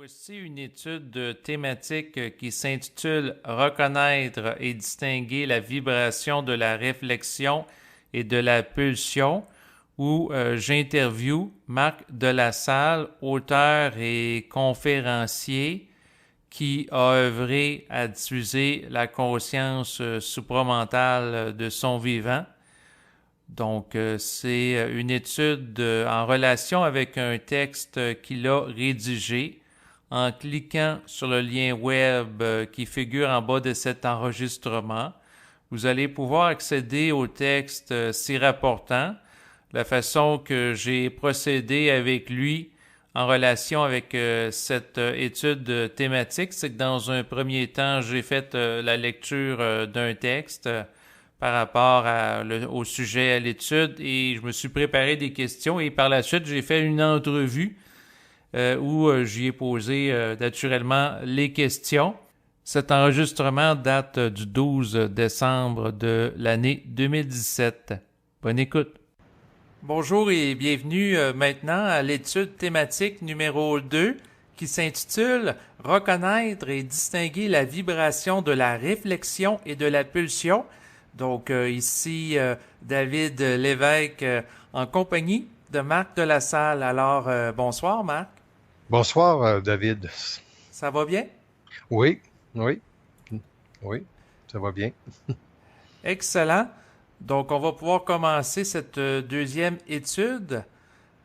Voici une étude thématique qui s'intitule Reconnaître et distinguer la vibration de la réflexion et de la pulsion, où j'interviewe Marc Delassalle, auteur et conférencier qui a œuvré à diffuser la conscience supramentale de son vivant. Donc, c'est une étude en relation avec un texte qu'il a rédigé. En cliquant sur le lien web qui figure en bas de cet enregistrement, vous allez pouvoir accéder au texte s'y rapportant. La façon que j'ai procédé avec lui en relation avec cette étude thématique, c'est que dans un premier temps, j'ai fait la lecture d'un texte par rapport au sujet, à l'étude, et je me suis préparé des questions, et par la suite, j'ai fait une entrevue où j'y ai posé naturellement les questions. Cet enregistrement date du 12 décembre de l'année 2017. Bonne écoute. Bonjour et bienvenue maintenant à l'étude thématique numéro 2 qui s'intitule « Reconnaître et distinguer la vibration de la réflexion et de la pulsion ». Donc ici, David Lévesque en compagnie de Marc Delassalle. Alors, bonsoir Marc. Bonsoir, David. Ça va bien? Oui, oui, oui, ça va bien. Excellent. Donc, on va pouvoir commencer cette deuxième étude.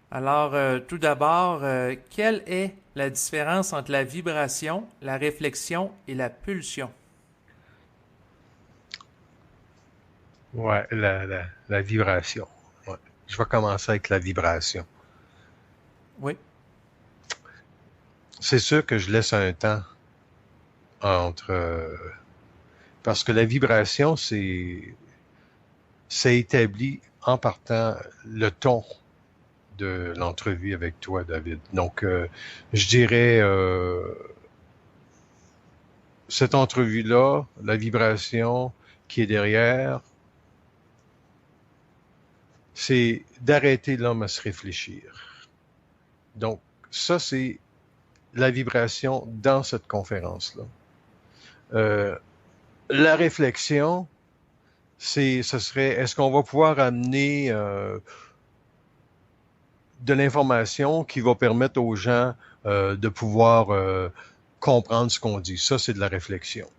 Alors, tout d'abord, quelle est la différence entre la vibration, la réflexion et la pulsion? Ouais, la vibration. Ouais. Je vais commencer avec la vibration. Oui. C'est sûr que je laisse un temps entre... parce que la vibration, c'est établi en partant le ton de l'entrevue avec toi, David. Donc, je dirais, cette entrevue-là, la vibration qui est derrière, c'est d'arrêter l'homme à se réfléchir. Donc, ça, c'est la vibration dans cette conférence-là. La réflexion, ce serait, est-ce qu'on va pouvoir amener de l'information qui va permettre aux gens de pouvoir comprendre ce qu'on dit. Ça, c'est de la réflexion.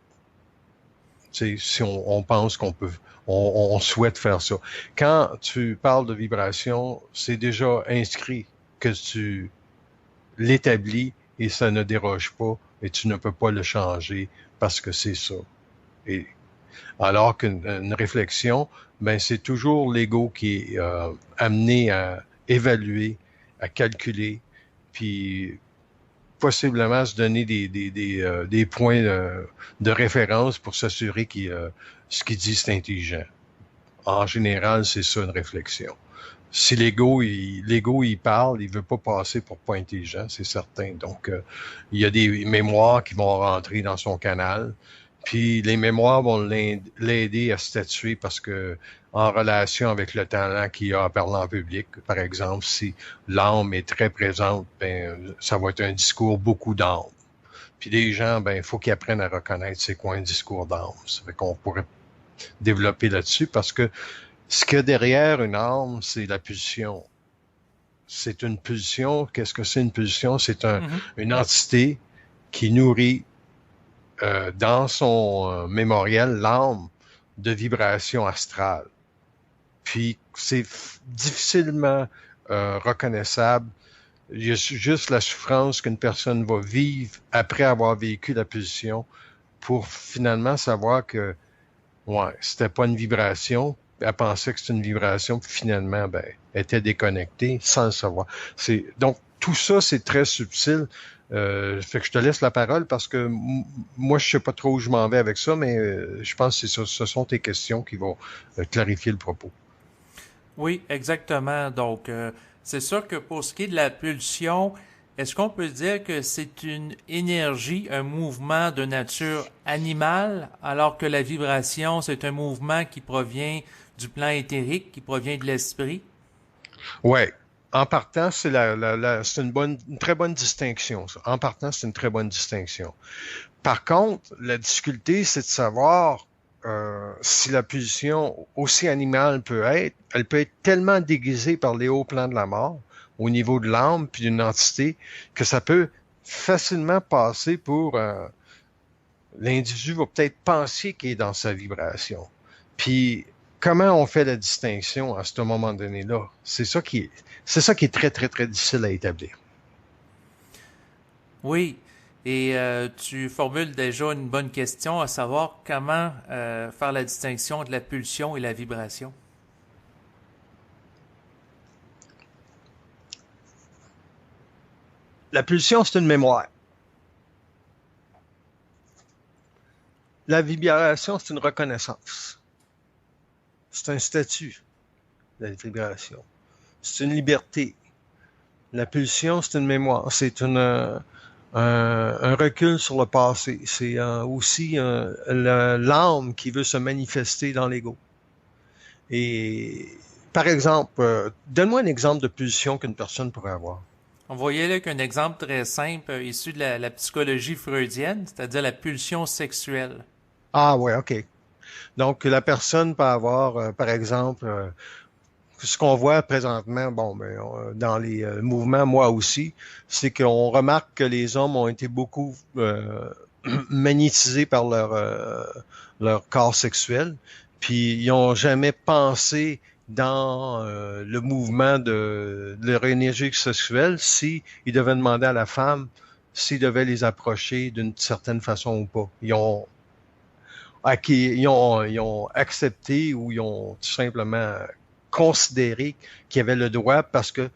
Tu sais, si on pense qu'on peut, on souhaite faire ça. Quand tu parles de vibration, c'est déjà inscrit que tu l'établis et ça ne déroge pas et tu ne peux pas le changer parce que c'est ça. Et alors qu'une réflexion, ben c'est toujours l'ego qui est amené à évaluer, à calculer, puis possiblement se donner des points de référence pour s'assurer que ce qu'il dit c'est intelligent. En général, c'est ça une réflexion. Si l'ego il parle, il veut pas passer pour pas intelligent, c'est certain. Donc, il y a des mémoires qui vont rentrer dans son canal. Puis les mémoires vont l'aider à statuer parce que en relation avec le talent qu'il a à parler en public, par exemple, si l'âme est très présente, ben ça va être un discours beaucoup d'âme. Puis les gens, ben il faut qu'ils apprennent à reconnaître c'est quoi un discours d'âme. Ça fait qu'on pourrait développer là-dessus parce que ce qu'il y a derrière une âme, c'est la pulsion. C'est une pulsion. Qu'est-ce que c'est une pulsion? C'est une entité qui nourrit dans son mémoriel l'âme de vibrations astrales. Puis c'est difficilement reconnaissable. Il y a juste la souffrance qu'une personne va vivre après avoir vécu la pulsion pour finalement savoir que ouais, c'était pas une vibration. Elle pensait que c'était une vibration, puis finalement, ben, elle était déconnectée sans le savoir. Donc tout ça, c'est très subtil. Fait que je te laisse la parole parce que moi, je sais pas trop où je m'en vais avec ça, mais je pense que ce sont tes questions qui vont clarifier le propos. Oui, exactement. Donc, c'est sûr que pour ce qui est de la pulsion, est-ce qu'on peut dire que c'est une énergie, un mouvement de nature animale, alors que la vibration, c'est un mouvement qui provient du plan éthérique, qui provient de l'esprit? Ouais. En partant, c'est une très bonne distinction, ça. En partant, c'est une très bonne distinction. Par contre, la difficulté, c'est de savoir si la pulsion, aussi animale peut être, elle peut être tellement déguisée par les hauts plans de la mort, au niveau de l'âme puis d'une entité, que ça peut facilement passer pour l'individu va peut-être penser qu'il est dans sa vibration. Puis comment on fait la distinction à ce moment donné-là? C'est ça qui est très, très, très difficile à établir. Oui, et tu formules déjà une bonne question, à savoir comment faire la distinction entre la pulsion et la vibration. La pulsion, c'est une mémoire. La vibration, c'est une reconnaissance. C'est un statut, la vibration. C'est une liberté. La pulsion, c'est une mémoire. C'est un recul sur le passé. C'est aussi l'âme qui veut se manifester dans l'ego. Et par exemple, donne-moi un exemple de pulsion qu'une personne pourrait avoir. On voyait là qu'un exemple très simple issu de la psychologie freudienne, c'est-à-dire la pulsion sexuelle. Ah ouais, ok. Donc la personne peut avoir, par exemple, ce qu'on voit présentement, bon, ben, dans les mouvements, moi aussi, c'est qu'on remarque que les hommes ont été beaucoup magnétisés par leur corps sexuel, puis ils n'ont jamais pensé dans le mouvement de leur énergie sexuelle si ils devaient demander à la femme s'ils devaient les approcher d'une certaine façon ou pas. Ils ont accepté ou ils ont tout simplement considéré qu'ils avaient le droit parce que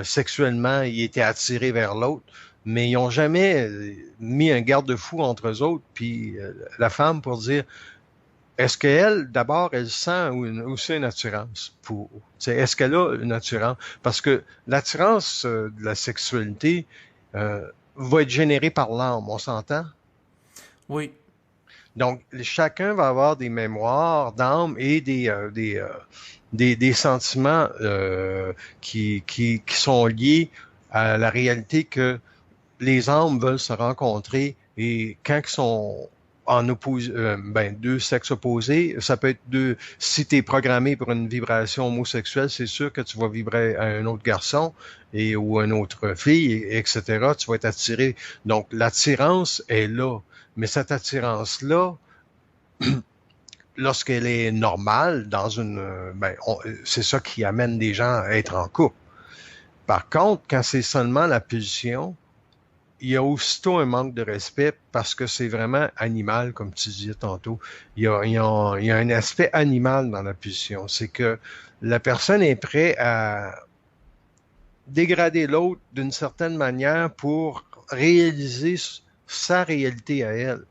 sexuellement, ils étaient attirés vers l'autre, mais ils n'ont jamais mis un garde-fou entre eux autres, puis la femme pour dire, est-ce qu'elle, d'abord, elle sent aussi une attirance pour, est-ce qu'elle a une attirance? Parce que l'attirance de la sexualité va être générée par l'âme, on s'entend? Oui, Donc, chacun va avoir des mémoires d'âme et des sentiments qui sont liés à la réalité que les âmes veulent se rencontrer et quand ils sont en deux sexes opposés, ça peut être deux. Si tu es programmé pour une vibration homosexuelle, c'est sûr que tu vas vibrer à un autre garçon ou une autre fille, etc. Tu vas être attiré. Donc, l'attirance est là. Mais cette attirance-là, lorsqu'elle est normale, c'est ça qui amène des gens à être en couple. Par contre, quand c'est seulement la pulsion, il y a aussitôt un manque de respect parce que c'est vraiment animal, comme tu disais tantôt. Il y a un aspect animal dans la pulsion. C'est que la personne est prête à dégrader l'autre d'une certaine manière pour réaliser sa réalité à elle.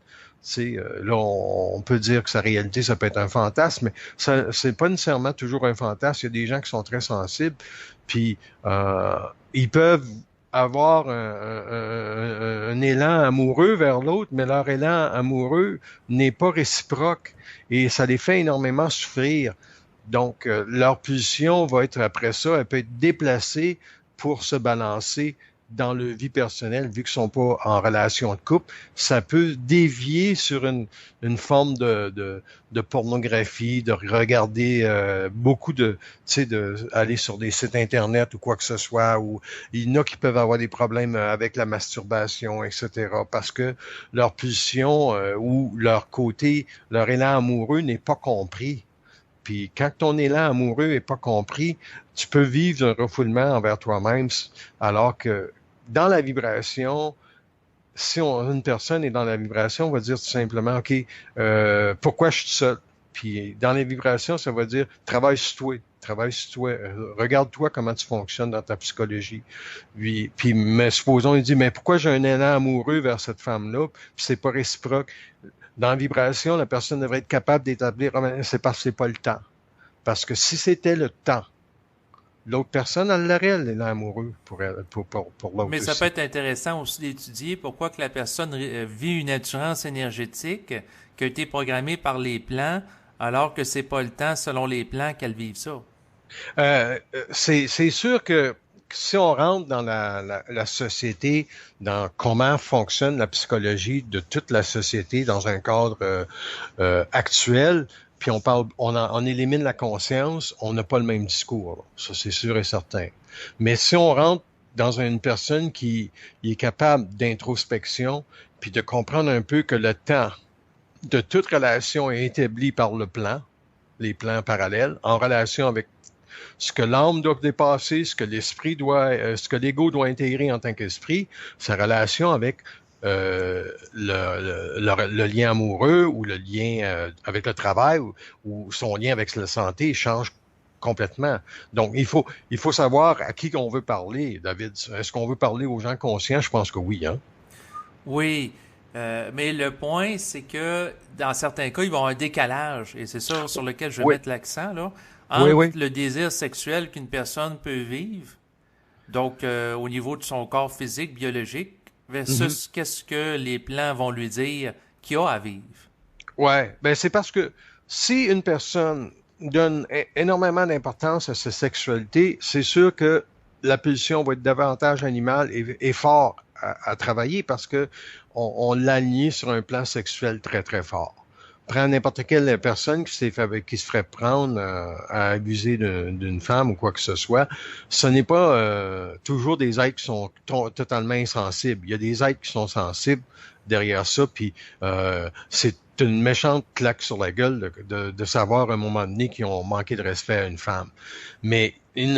Là, on peut dire que sa réalité, ça peut être un fantasme, mais ça, c'est pas nécessairement toujours un fantasme. Il y a des gens qui sont très sensibles, puis ils peuvent avoir un élan amoureux vers l'autre, mais leur élan amoureux n'est pas réciproque et ça les fait énormément souffrir. Donc, leur pulsion va être après ça, elle peut être déplacée pour se balancer dans leur vie personnelle, vu qu'ils sont pas en relation de couple, ça peut dévier sur une forme de pornographie, de regarder beaucoup de, tu sais, aller sur des sites internet ou quoi que ce soit, ou il y en a qui peuvent avoir des problèmes avec la masturbation, etc., parce que leur pulsion ou leur côté, leur élan amoureux n'est pas compris. Puis quand ton élan amoureux est pas compris, tu peux vivre un refoulement envers toi-même, alors que dans la vibration, si une personne est dans la vibration, on va dire tout simplement, OK, pourquoi je suis seul? Puis dans les vibrations, ça va dire, travaille sur toi, regarde-toi comment tu fonctionnes dans ta psychologie. Mais supposons, il dit, mais pourquoi j'ai un élan amoureux vers cette femme-là, puis c'est pas réciproque? Dans la vibration, la personne devrait être capable d'établir, c'est parce que c'est pas le temps. Parce que si c'était le temps, l'autre personne, elle l'aurait, elle est amoureux pour elle, pour mais l'autre ça peut aussi. être intéressant aussi d'étudier pourquoi que la personne vit une attirance énergétique qui a été programmée par les plans, alors que c'est pas le temps selon les plans qu'elle vive ça. C'est sûr que si on rentre dans la société, dans comment fonctionne la psychologie de toute la société dans un cadre actuel, puis on élimine la conscience, on n'a pas le même discours. Là. Ça, c'est sûr et certain. Mais si on rentre dans une personne qui est capable d'introspection, puis de comprendre un peu que le temps de toute relation est établi par le plan, les plans parallèles, en relation avec ce que l'âme doit dépasser, ce que ce que l'ego doit intégrer en tant qu'esprit, sa relation avec le lien amoureux ou le lien avec le travail ou son lien avec la santé change complètement. Donc, il faut savoir à qui on veut parler, David. Est-ce qu'on veut parler aux gens conscients? Je pense que oui, hein? Oui, mais le point, c'est que dans certains cas, il va y avoir un décalage, et c'est ça sur lequel je vais Oui, mettre l'accent, là, oui, entre oui. le désir sexuel qu'une personne peut vivre, donc au niveau de son corps physique, biologique, Mm-hmm. versus qu'est-ce que les plans vont lui dire qu'il a à vivre. Ouais, ben c'est parce que si une personne donne énormément d'importance à sa sexualité, c'est sûr que la pulsion va être davantage animale et fort à travailler parce que on l'a lié sur un plan sexuel très très fort. Prends n'importe quelle personne qui se ferait prendre à abuser d'une femme ou quoi que ce soit, ce n'est pas toujours des êtres qui sont totalement insensibles. Il y a des êtres qui sont sensibles derrière ça, puis c'est une méchante claque sur la gueule de savoir à un moment donné qu'ils ont manqué de respect à une femme. Mais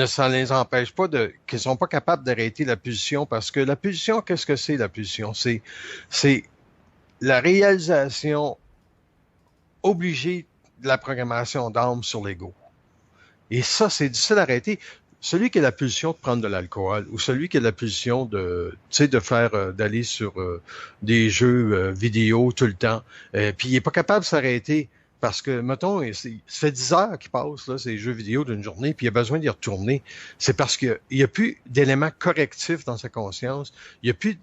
ça ne les empêche pas qu'ils sont pas capables d'arrêter la pulsion parce que la pulsion, qu'est-ce que c'est la pulsion? C'est la réalisation obligée de la programmation d'âme sur l'ego. Et ça, c'est difficile à arrêter. Celui qui a la pulsion de prendre de l'alcool ou celui qui a la pulsion de faire d'aller sur des jeux vidéo tout le temps, puis il est pas capable de s'arrêter parce que mettons, ça fait 10 heures qu'il passe là ces jeux vidéo d'une journée, puis il a besoin d'y retourner. C'est parce qu'il y a plus d'éléments correctifs dans sa conscience, il y a plus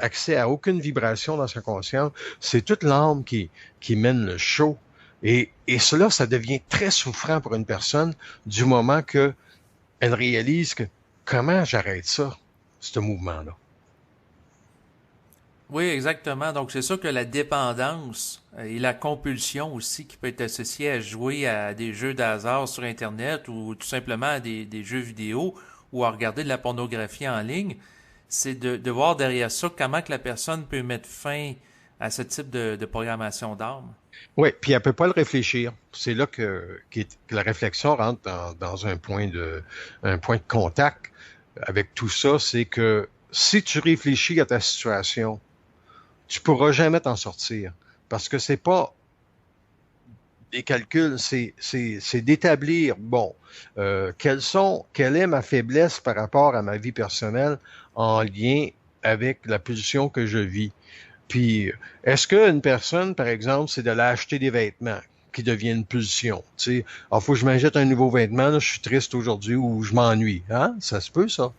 accès à aucune vibration dans sa conscience. C'est toute l'âme qui mène le show. Et cela, ça devient très souffrant pour une personne du moment que elle réalise que comment j'arrête ça, ce mouvement-là. Oui, exactement. Donc, c'est sûr que la dépendance et la compulsion aussi qui peut être associée à jouer à des jeux de hasard sur Internet ou tout simplement à des jeux vidéo ou à regarder de la pornographie en ligne, c'est de voir derrière ça comment que la personne peut mettre fin à ce type de programmation d'armes. Oui, puis elle peut pas le réfléchir. C'est là que la réflexion rentre dans un point de contact avec tout ça, c'est que si tu réfléchis à ta situation, tu pourras jamais t'en sortir. Parce que c'est pas des calculs, c'est d'établir, bon, quelle est ma faiblesse par rapport à ma vie personnelle en lien avec la pulsion que je vis. Puis, est-ce qu'une personne, par exemple, c'est d'aller acheter des vêtements qui deviennent une pulsion, tu sais, alors faut que je m'achète un nouveau vêtement, là, je suis triste aujourd'hui ou je m'ennuie, hein? Ça se peut, ça.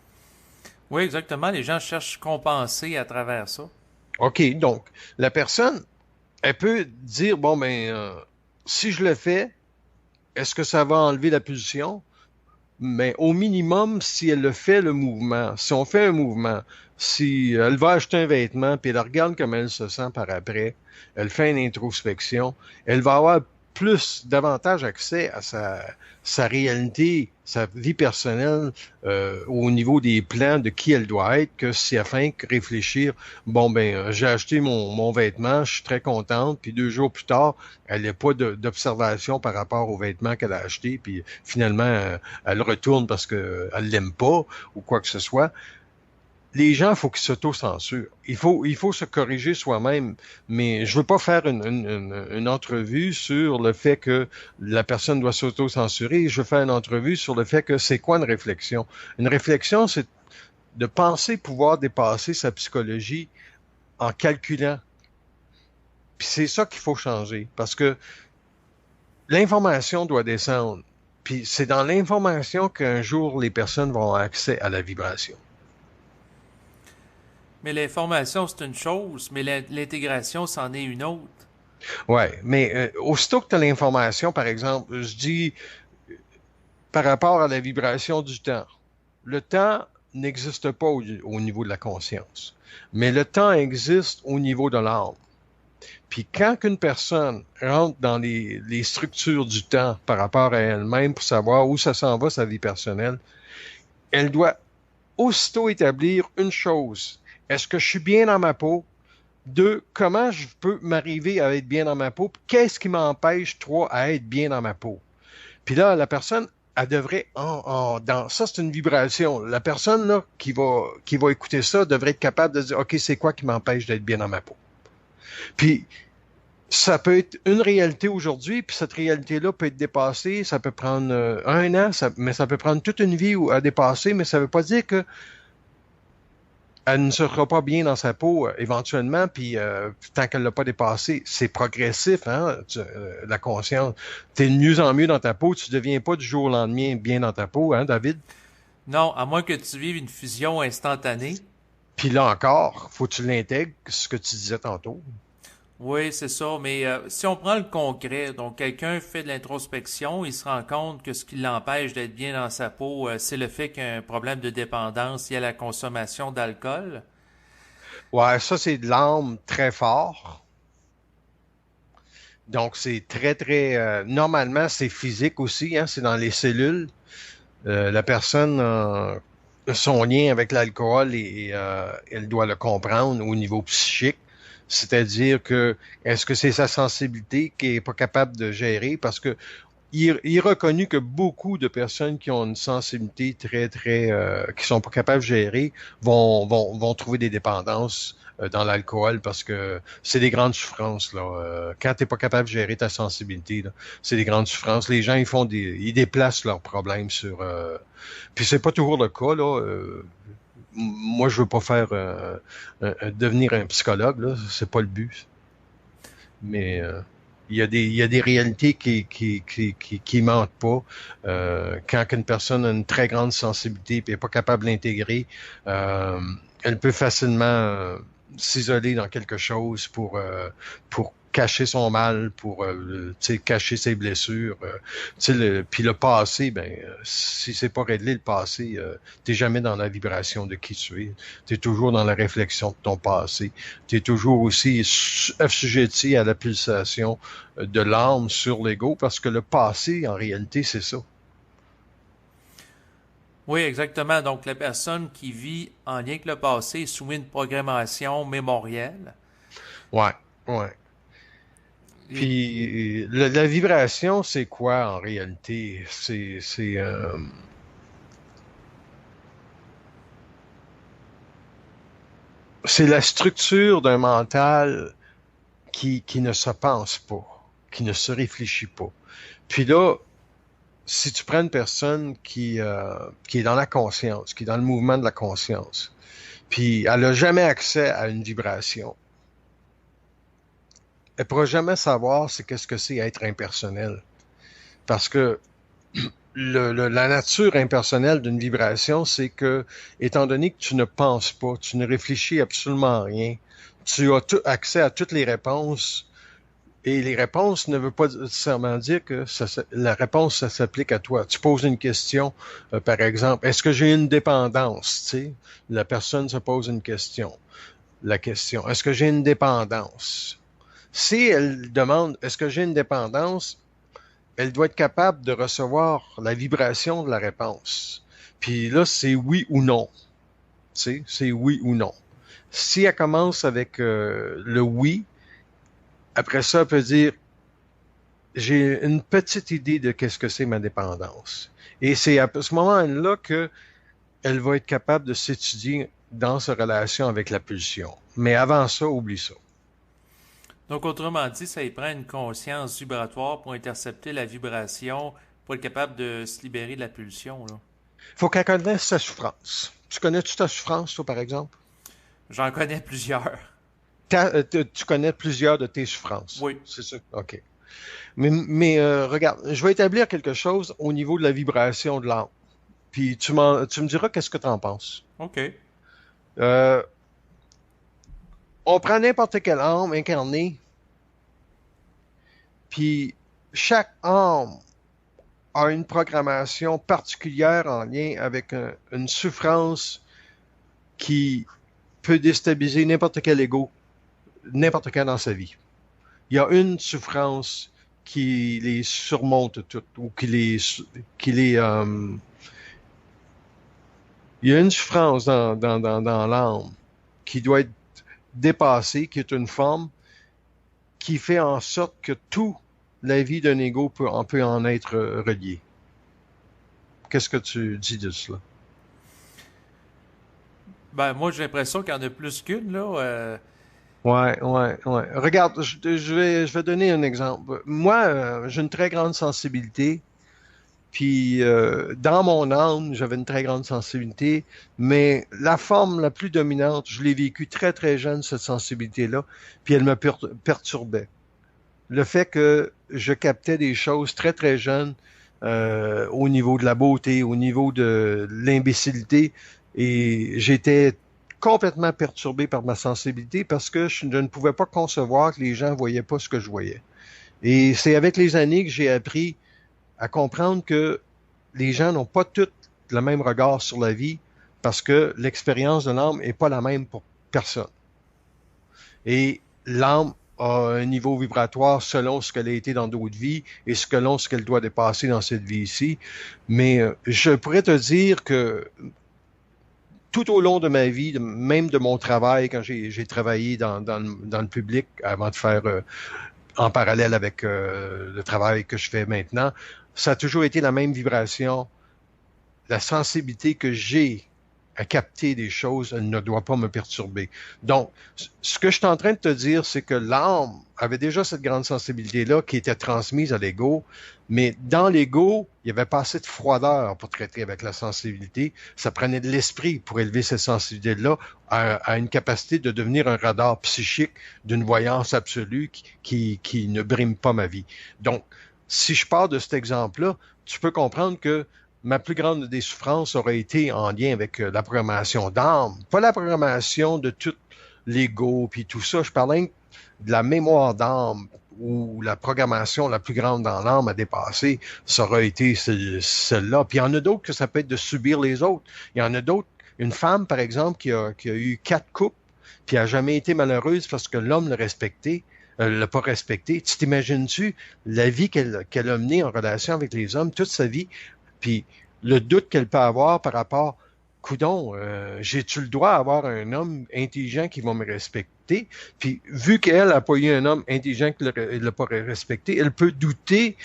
Oui, exactement. Les gens cherchent compenser à travers ça. OK, donc, la personne, elle peut dire, bon, ben, si je le fais, est-ce que ça va enlever la pulsion? Mais au minimum, si elle le fait, le mouvement, si on fait un mouvement, si elle va acheter un vêtement, puis elle regarde comment elle se sent par après, elle fait une introspection, elle va avoir davantage accès à sa réalité, sa vie personnelle au niveau des plans de qui elle doit être, que si afin que réfléchir, bon ben j'ai acheté mon vêtement, je suis très contente, puis 2 jours plus tard, elle n'a pas d'observation par rapport au vêtement qu'elle a acheté, puis finalement elle retourne parce qu'elle l'aime pas ou quoi que ce soit. Les gens, il faut qu'ils s'auto-censurent. Il faut se corriger soi-même. Mais je veux pas faire une entrevue sur le fait que la personne doit s'auto-censurer. Je veux faire une entrevue sur le fait que c'est quoi une réflexion. Une réflexion, c'est de penser pouvoir dépasser sa psychologie en calculant. Puis c'est ça qu'il faut changer. Parce que l'information doit descendre. Puis c'est dans l'information qu'un jour les personnes vont avoir accès à la vibration. Mais l'information, c'est une chose, mais l'intégration, c'en est une autre. Ouais, mais aussitôt que tu as l'information, par exemple, je dis par rapport à la vibration du temps. Le temps, n'existe pas au niveau de la conscience. Mais le temps existe au niveau de l'âme. Puis quand qu'une personne rentre dans les structures du temps par rapport à elle-même pour savoir où ça s'en va, sa vie personnelle, elle doit aussitôt établir une chose. Est-ce que je suis bien dans ma peau? Deux, comment je peux m'arriver à être bien dans ma peau? Qu'est-ce qui m'empêche, trois, à être bien dans ma peau? Puis là, la personne, elle devrait, ça c'est une vibration. La personne là qui va écouter ça devrait être capable de dire, OK, c'est quoi qui m'empêche d'être bien dans ma peau? Puis ça peut être une réalité aujourd'hui, puis cette réalité-là peut être dépassée. Ça peut prendre un an, mais ça peut prendre toute une vie à dépasser, mais ça ne veut pas dire que elle ne sera pas bien dans sa peau éventuellement, puis tant qu'elle l'a pas dépassé, c'est progressif, hein, la conscience. Tu es de mieux en mieux dans ta peau, tu deviens pas du jour au lendemain bien dans ta peau, hein, David? Non, à moins que tu vives une fusion instantanée. Puis là encore, faut que tu l'intègres, ce que tu disais tantôt. Oui, c'est ça. Mais si on prend le concret, donc quelqu'un fait de l'introspection, il se rend compte que ce qui l'empêche d'être bien dans sa peau, c'est le fait qu'il y a un problème de dépendance lié à la consommation d'alcool. Ouais, ça c'est de l'âme très fort. Donc c'est très très normalement c'est physique aussi, hein, c'est dans les cellules. La personne son lien avec l'alcool et elle doit le comprendre au niveau psychique. C'est-à-dire que est-ce que c'est sa sensibilité qui est pas capable de gérer parce que il est reconnu que beaucoup de personnes qui ont une sensibilité très, très, qui sont pas capables de gérer vont trouver des dépendances dans l'alcool parce que c'est des grandes souffrances, là. Quand t'es pas capable de gérer ta sensibilité, là, c'est des grandes souffrances. Les gens, ils déplacent leurs problèmes sur, puis c'est pas toujours le cas, là. Moi, je veux pas faire, devenir un psychologue, là. C'est pas le but. Mais, il y a des réalités qui mentent pas. Quand une personne a une très grande sensibilité et n'est pas capable de l'intégrer, euh, elle peut facilement s'isoler dans quelque chose pour cacher son mal, pour cacher ses blessures. Puis le passé, ben, si c'est pas réglé le passé, t'es jamais dans la vibration de qui tu es. T'es toujours dans la réflexion de ton passé. T'es toujours aussi assujetti à la pulsation de l'âme sur l'ego parce que le passé, en réalité, c'est ça. Oui, exactement. Donc la personne qui vit en lien avec le passé est soumise à une programmation mémorielle. Ouais, ouais. Et Puis la vibration, c'est quoi en réalité? C'est la structure d'un mental qui ne se pense pas, qui ne se réfléchit pas. Puis là, si tu prends une personne qui est dans la conscience, qui est dans le mouvement de la conscience, puis elle n'a jamais accès à une vibration, elle ne pourra jamais savoir qu'est-ce que c'est être impersonnel. Parce que la nature impersonnelle d'une vibration, c'est que, étant donné que tu ne penses pas, tu ne réfléchis absolument à rien, tu as accès à toutes les réponses, et les réponses ne veulent pas nécessairement dire que la réponse, ça s'applique à toi. Tu poses une question, par exemple, est-ce que j'ai une dépendance? Tu sais, la personne se pose une question. La question, est-ce que j'ai une dépendance? Si elle demande, est-ce que j'ai une dépendance? Elle doit être capable de recevoir la vibration de la réponse. Puis là, c'est oui ou non. Tu sais, c'est oui ou non. Si elle commence avec le oui, après ça, elle peut dire j'ai une petite idée de qu'est-ce que c'est ma dépendance. Et c'est à ce moment-là que elle va être capable de s'étudier dans sa relation avec la pulsion. Mais avant ça, oublie ça. donc autrement dit, ça y prend une conscience vibratoire pour intercepter la vibration, pour être capable de se libérer de la pulsion, là. Il faut qu'elle connaisse sa souffrance. Tu connais-tu ta souffrance, toi, par exemple? J'en connais plusieurs. Tu connais plusieurs de tes souffrances. Oui. C'est ça? OK. Mais regarde, je vais établir quelque chose au niveau de la vibration de l'âme. Puis tu me diras qu'est-ce que tu en penses. OK. Euh, on prend n'importe quelle âme incarnée, puis chaque âme a une programmation particulière en lien avec une souffrance qui peut déstabiliser n'importe quel ego, n'importe quand dans sa vie. Il y a une souffrance qui les surmonte toutes, ou qui les il y a une souffrance dans l'âme qui doit être dépassée, qui est une forme qui fait en sorte que tout la vie d'un ego peut en être relié. Qu'est-ce que tu dis de cela? Ben, moi, j'ai l'impression qu'il y en a plus qu'une, là. Ouais. Regarde, je vais donner un exemple. Moi, j'ai une très grande sensibilité. Puis, dans mon âme, j'avais une très grande sensibilité, mais la forme la plus dominante, je l'ai vécue très, très jeune, cette sensibilité-là, puis elle me perturbait. Le fait que je captais des choses très, très jeunes au niveau de la beauté, au niveau de l'imbécilité, et j'étais complètement perturbé par ma sensibilité parce que je ne pouvais pas concevoir que les gens voyaient pas ce que je voyais. Et c'est avec les années que j'ai appris à comprendre que les gens n'ont pas tous le même regard sur la vie parce que l'expérience de l'âme n'est pas la même pour personne. Et l'âme a un niveau vibratoire selon ce qu'elle a été dans d'autres vies et selon ce qu'elle doit dépasser dans cette vie-ci. Mais je pourrais te dire que tout au long de ma vie, même de mon travail, quand j'ai travaillé dans le public avant de faire en parallèle avec le travail que je fais maintenant, ça a toujours été la même vibration. La sensibilité que j'ai à capter des choses, elle ne doit pas me perturber. Donc, ce que je suis en train de te dire, c'est que l'âme avait déjà cette grande sensibilité-là qui était transmise à l'ego, mais dans l'ego, il n'y avait pas assez de froideur pour traiter avec la sensibilité. Ça prenait de l'esprit pour élever cette sensibilité-là à une capacité de devenir un radar psychique d'une voyance absolue qui ne brime pas ma vie. Donc, si je pars de cet exemple-là, tu peux comprendre que ma plus grande des souffrances aurait été en lien avec la programmation d'âme, pas la programmation de tout l'ego puis tout ça. Je parlais de la mémoire d'âme où la programmation la plus grande dans l'âme à dépasser, ça aurait été celle-là. Puis il y en a d'autres que ça peut être de subir les autres. Il y en a d'autres, une femme par exemple qui a eu 4 couples puis a jamais été malheureuse parce que l'homme l'a respecté. L'a pas respecté. Tu t'imagines-tu la vie qu'elle a menée en relation avec les hommes toute sa vie? Puis le doute qu'elle peut avoir par rapport, coudon, j'ai-tu le droit d'avoir un homme intelligent qui va me respecter? Puis vu qu'elle n'a pas eu un homme intelligent qui ne l'a pas respecté, elle peut douter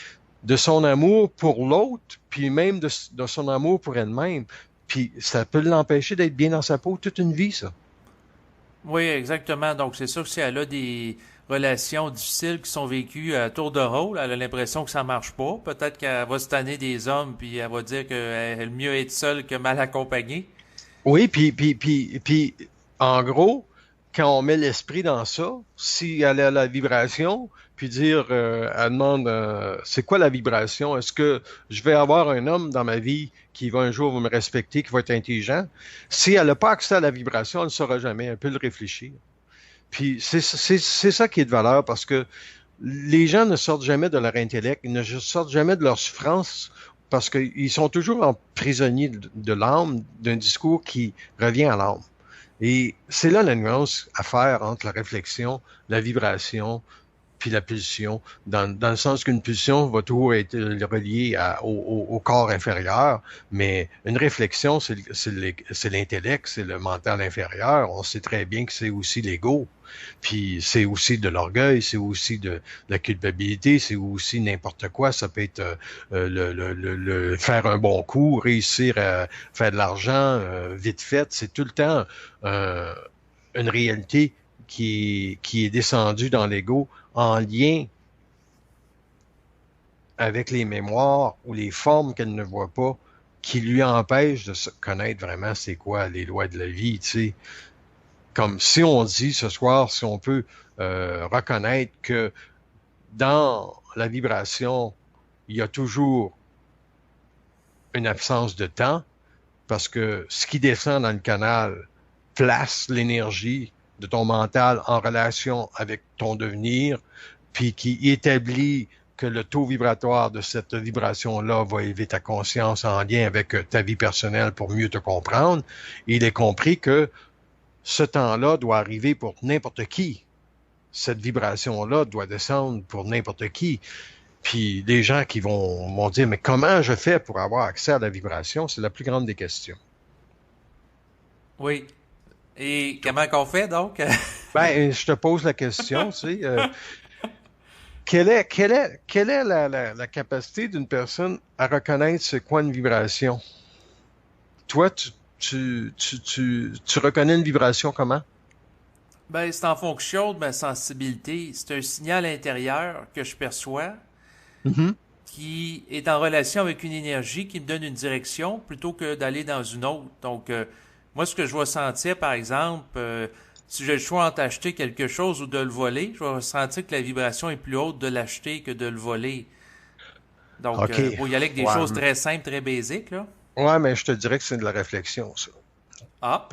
de son amour pour l'autre, puis même de son amour pour elle-même. Puis ça peut l'empêcher d'être bien dans sa peau toute une vie, ça. Oui, exactement. Donc, c'est sûr que si elle a des relations difficiles qui sont vécues à tour de rôle, elle a l'impression que ça marche pas. Peut-être qu'elle va se tanner des hommes, puis elle va dire qu'elle est mieux être seule que mal accompagnée. Oui, puis, en gros, quand on met l'esprit dans ça, si elle a la vibration, puis dire, elle demande, c'est quoi la vibration? Est-ce que je vais avoir un homme dans ma vie qui va un jour me respecter, qui va être intelligent? Si elle n'a pas accès à la vibration, elle ne saura jamais. Elle peut le réfléchir. Puis c'est ça qui est de valeur parce que les gens ne sortent jamais de leur intellect, ils ne sortent jamais de leur souffrance parce qu'ils sont toujours prisonniers de l'âme, d'un discours qui revient à l'âme. Et c'est là la nuance à faire entre la réflexion, la vibration, puis la pulsion, dans le sens qu'une pulsion va toujours être reliée au corps inférieur, mais une réflexion, c'est l'intellect, c'est le mental inférieur. On sait très bien que c'est aussi l'ego, puis c'est aussi de l'orgueil, c'est aussi de la culpabilité, c'est aussi n'importe quoi. Ça peut être faire un bon coup, réussir à faire de l'argent vite fait. C'est tout le temps euh, une réalité qui est descendue dans l'ego en lien avec les mémoires ou les formes qu'elle ne voit pas, qui lui empêchent de se connaître vraiment c'est quoi les lois de la vie, tu sais. Comme si on dit ce soir, si on peut reconnaître que dans la vibration, il y a toujours une absence de temps, parce que ce qui descend dans le canal place l'énergie de ton mental en relation avec ton devenir, puis qui établit que le taux vibratoire de cette vibration-là va élever ta conscience en lien avec ta vie personnelle pour mieux te comprendre, il est compris que ce temps-là doit arriver pour n'importe qui. Cette vibration-là doit descendre pour n'importe qui. Puis des gens qui vont dire, mais comment je fais pour avoir accès à la vibration? C'est la plus grande des questions. Oui. Et comment qu'on fait donc? Ben, je te pose la question, tu sais, quelle est la capacité d'une personne à reconnaître c'est quoi une vibration? Toi, tu reconnais une vibration comment? Ben, c'est en fonction de ma sensibilité. C'est un signal intérieur que je perçois Mhm. qui est en relation avec une énergie qui me donne une direction plutôt que d'aller dans une autre. Donc, moi, ce que je vais sentir, par exemple, si j'ai le choix entre acheter quelque chose ou de le voler, je vais sentir que la vibration est plus haute de l'acheter que de le voler. Donc, OK. pour y aller avec des Ouais. choses très simples, très basiques, là. Ouais, mais je te dirais que c'est de la réflexion, ça. Ah,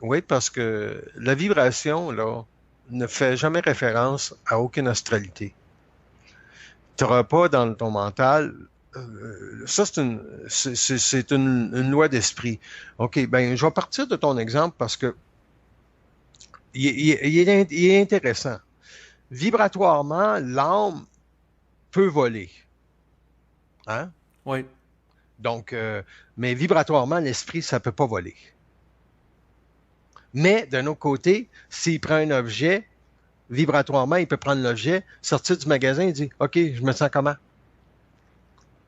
Oui, parce que la vibration, là, ne fait jamais référence à aucune astralité. Tu n'auras pas dans ton mental. Ça, c'est une loi d'esprit. OK, ben, je vais partir de ton exemple parce que il est intéressant. Vibratoirement, l'âme peut voler. Hein? oui. Donc, mais vibratoirement, l'esprit, ça peut pas voler. Mais d'un autre côté, s'il prend un objet, vibratoirement, il peut prendre l'objet, sortir du magasin et dire, OK, je me sens comment?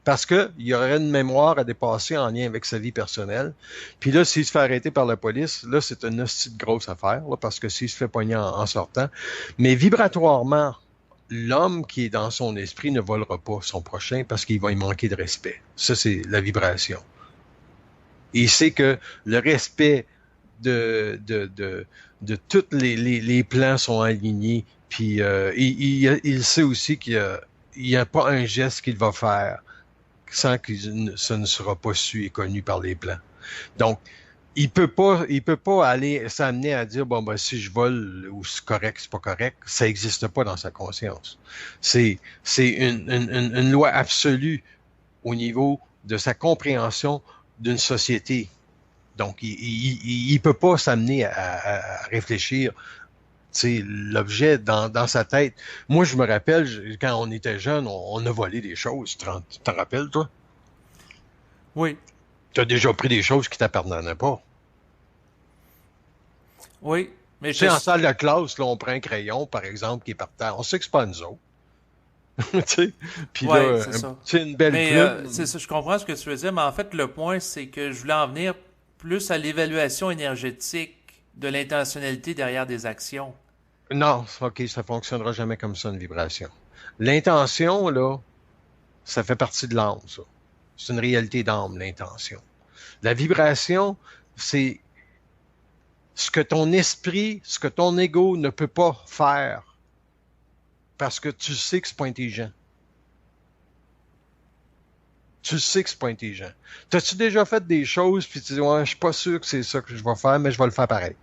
Parce qu'il y aurait une mémoire à dépasser en lien avec sa vie personnelle. Puis là, s'il se fait arrêter par la police, là, c'est une hostie de grosse affaire, là, parce que s'il se fait pogner en sortant. Mais vibratoirement, l'homme qui est dans son esprit ne volera pas son prochain parce qu'il va y manquer de respect. Ça, c'est la vibration. Et il sait que le respect de tous les plans sont alignés. Puis il sait aussi qu'il n'y a pas un geste qu'il va faire sans que ça ne sera pas su et connu par les plans. Donc, il peut pas aller s'amener à dire, bon, ben, si je vole, ou c'est correct, c'est pas correct. Ça n'existe pas dans sa conscience. C'est une loi absolue au niveau de sa compréhension d'une société. Donc, il peut pas s'amener à réfléchir, tu sais, l'objet dans sa tête. Moi, je me rappelle, quand on était jeune, on a volé des choses. Tu t'en rappelles, toi? Oui. Tu as déjà pris des choses qui t'appartenaient pas. Oui. Mais Tu je... sais, en salle de classe, là, on prend un crayon, par exemple, qui est par terre. On sait que c'est pas nous autres. Tu sais? Puis Ouais, là, c'est ça. tu sais, une belle Mais c'est plume. ça, je comprends ce que tu veux dire, mais en fait, le point, c'est que je voulais en venir plus à l'évaluation énergétique de l'intentionnalité derrière des actions. Non, OK, ça fonctionnera jamais comme ça, une vibration. L'intention, là, ça fait partie de l'âme, ça. C'est une réalité d'âme, l'intention. La vibration, c'est ce que ton esprit, ce que ton ego ne peut pas faire parce que tu sais que c'est pas intelligent. Tu sais que c'est pas intelligent. T'as-tu déjà fait des choses puis tu dis, ouais, je suis pas sûr que c'est ça que je vais faire, mais je vais le faire pareil.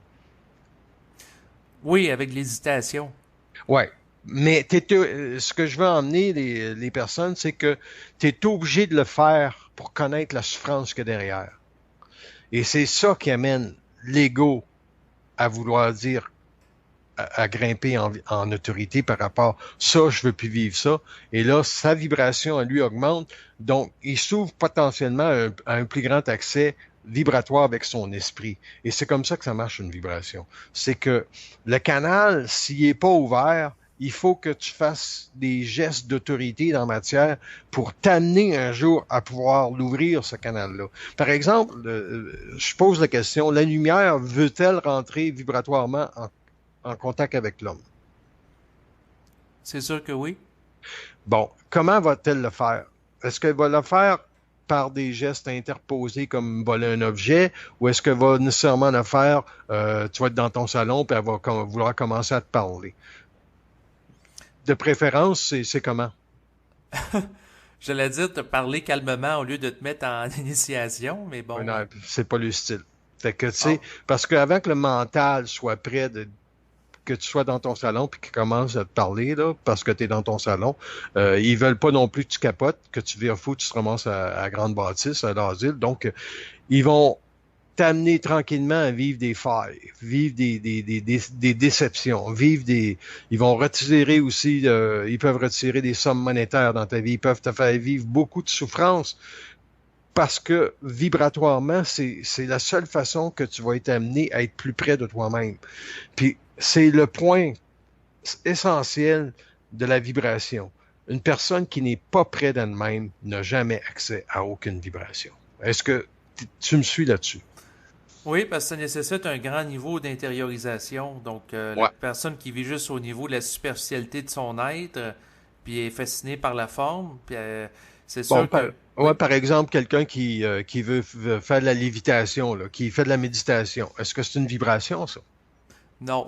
Oui, avec l'hésitation. Ouais. Mais ce que je veux emmener les personnes, c'est que tu es obligé de le faire pour connaître la souffrance qu'il y a derrière. Et c'est ça qui amène l'ego à vouloir dire, à grimper en autorité par rapport ça, je veux plus vivre ça. Et là, sa vibration à lui augmente. Donc, il s'ouvre potentiellement à un plus grand accès vibratoire avec son esprit. Et c'est comme ça que ça marche une vibration. C'est que le canal, s'il est pas ouvert, il faut que tu fasses des gestes d'autorité dans la matière pour t'amener un jour à pouvoir l'ouvrir, ce canal-là. Par exemple, je pose la question, la lumière veut-elle rentrer vibratoirement en contact avec l'homme? C'est sûr que oui. Bon, comment va-t-elle le faire? Est-ce qu'elle va le faire par des gestes interposés comme voler un objet, ou est-ce qu'elle va nécessairement le faire, tu vas être dans ton salon, puis elle va vouloir commencer à te parler? De préférence, c'est comment? J'allais dire te parler calmement au lieu de te mettre en initiation, mais bon. Non, c'est pas le style. Fait que, tu Ah, sais, parce qu'avant que le mental soit prêt que tu sois dans ton salon puis qu'ils commencent à te parler, là, parce que tu es dans ton salon. Ils veulent pas non plus que tu capotes, que tu vires fou, tu te ramasses à grande bâtisse, à l'asile. Donc, ils vont t'amener tranquillement à vivre des failles, vivre des déceptions, ils vont retirer aussi, ils peuvent retirer des sommes monétaires dans ta vie, ils peuvent te faire vivre beaucoup de souffrances parce que vibratoirement, c'est la seule façon que tu vas être amené à être plus près de toi-même. Puis c'est le point essentiel de la vibration. Une personne qui n'est pas près d'elle-même n'a jamais accès à aucune vibration. Est-ce que tu me suis là-dessus? Oui, parce que ça nécessite un grand niveau d'intériorisation. Donc, la Ouais. personne qui vit juste au niveau de la superficialité de son être, puis est fascinée par la forme, puis c'est Bon, sûr que... Oui. par exemple, quelqu'un qui veut faire de la lévitation, là, qui fait de la méditation, est-ce que c'est une vibration, ça? Non.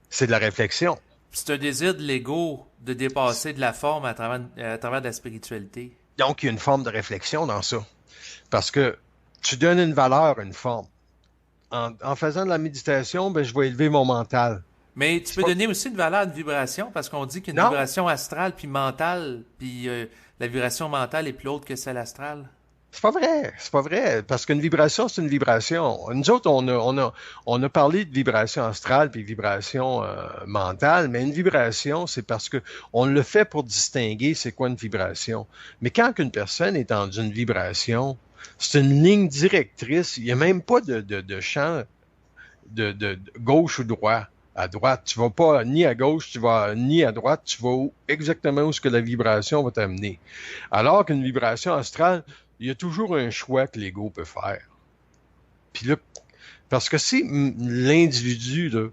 C'est de la réflexion. C'est un désir de l'ego de dépasser de la forme à travers de la spiritualité. Donc, il y a une forme de réflexion dans ça. Parce que tu donnes une valeur à une forme. En faisant de la méditation, ben, je vais élever mon mental. Mais tu C'est peux pas... donner aussi une valeur à une vibration, parce qu'on dit qu'une Non, vibration astrale puis mentale, puis la vibration mentale est plus haute que celle astrale. c'est pas vrai. C'est pas vrai. Parce qu'une vibration, c'est une vibration. Nous autres, on a parlé de vibration astrale puis vibration mentale, mais une vibration, c'est parce que on le fait pour distinguer c'est quoi une vibration. Mais quand une personne est dans une vibration, c'est une ligne directrice. Il n'y a même pas de champ de gauche ou droit. À droite, tu vas pas ni à gauche, tu vas ni à droite, tu vas exactement où ce que la vibration va t'amener. Alors qu'une vibration astrale, il y a toujours un choix que l'ego peut faire. Puis là, parce que si l'individu, là,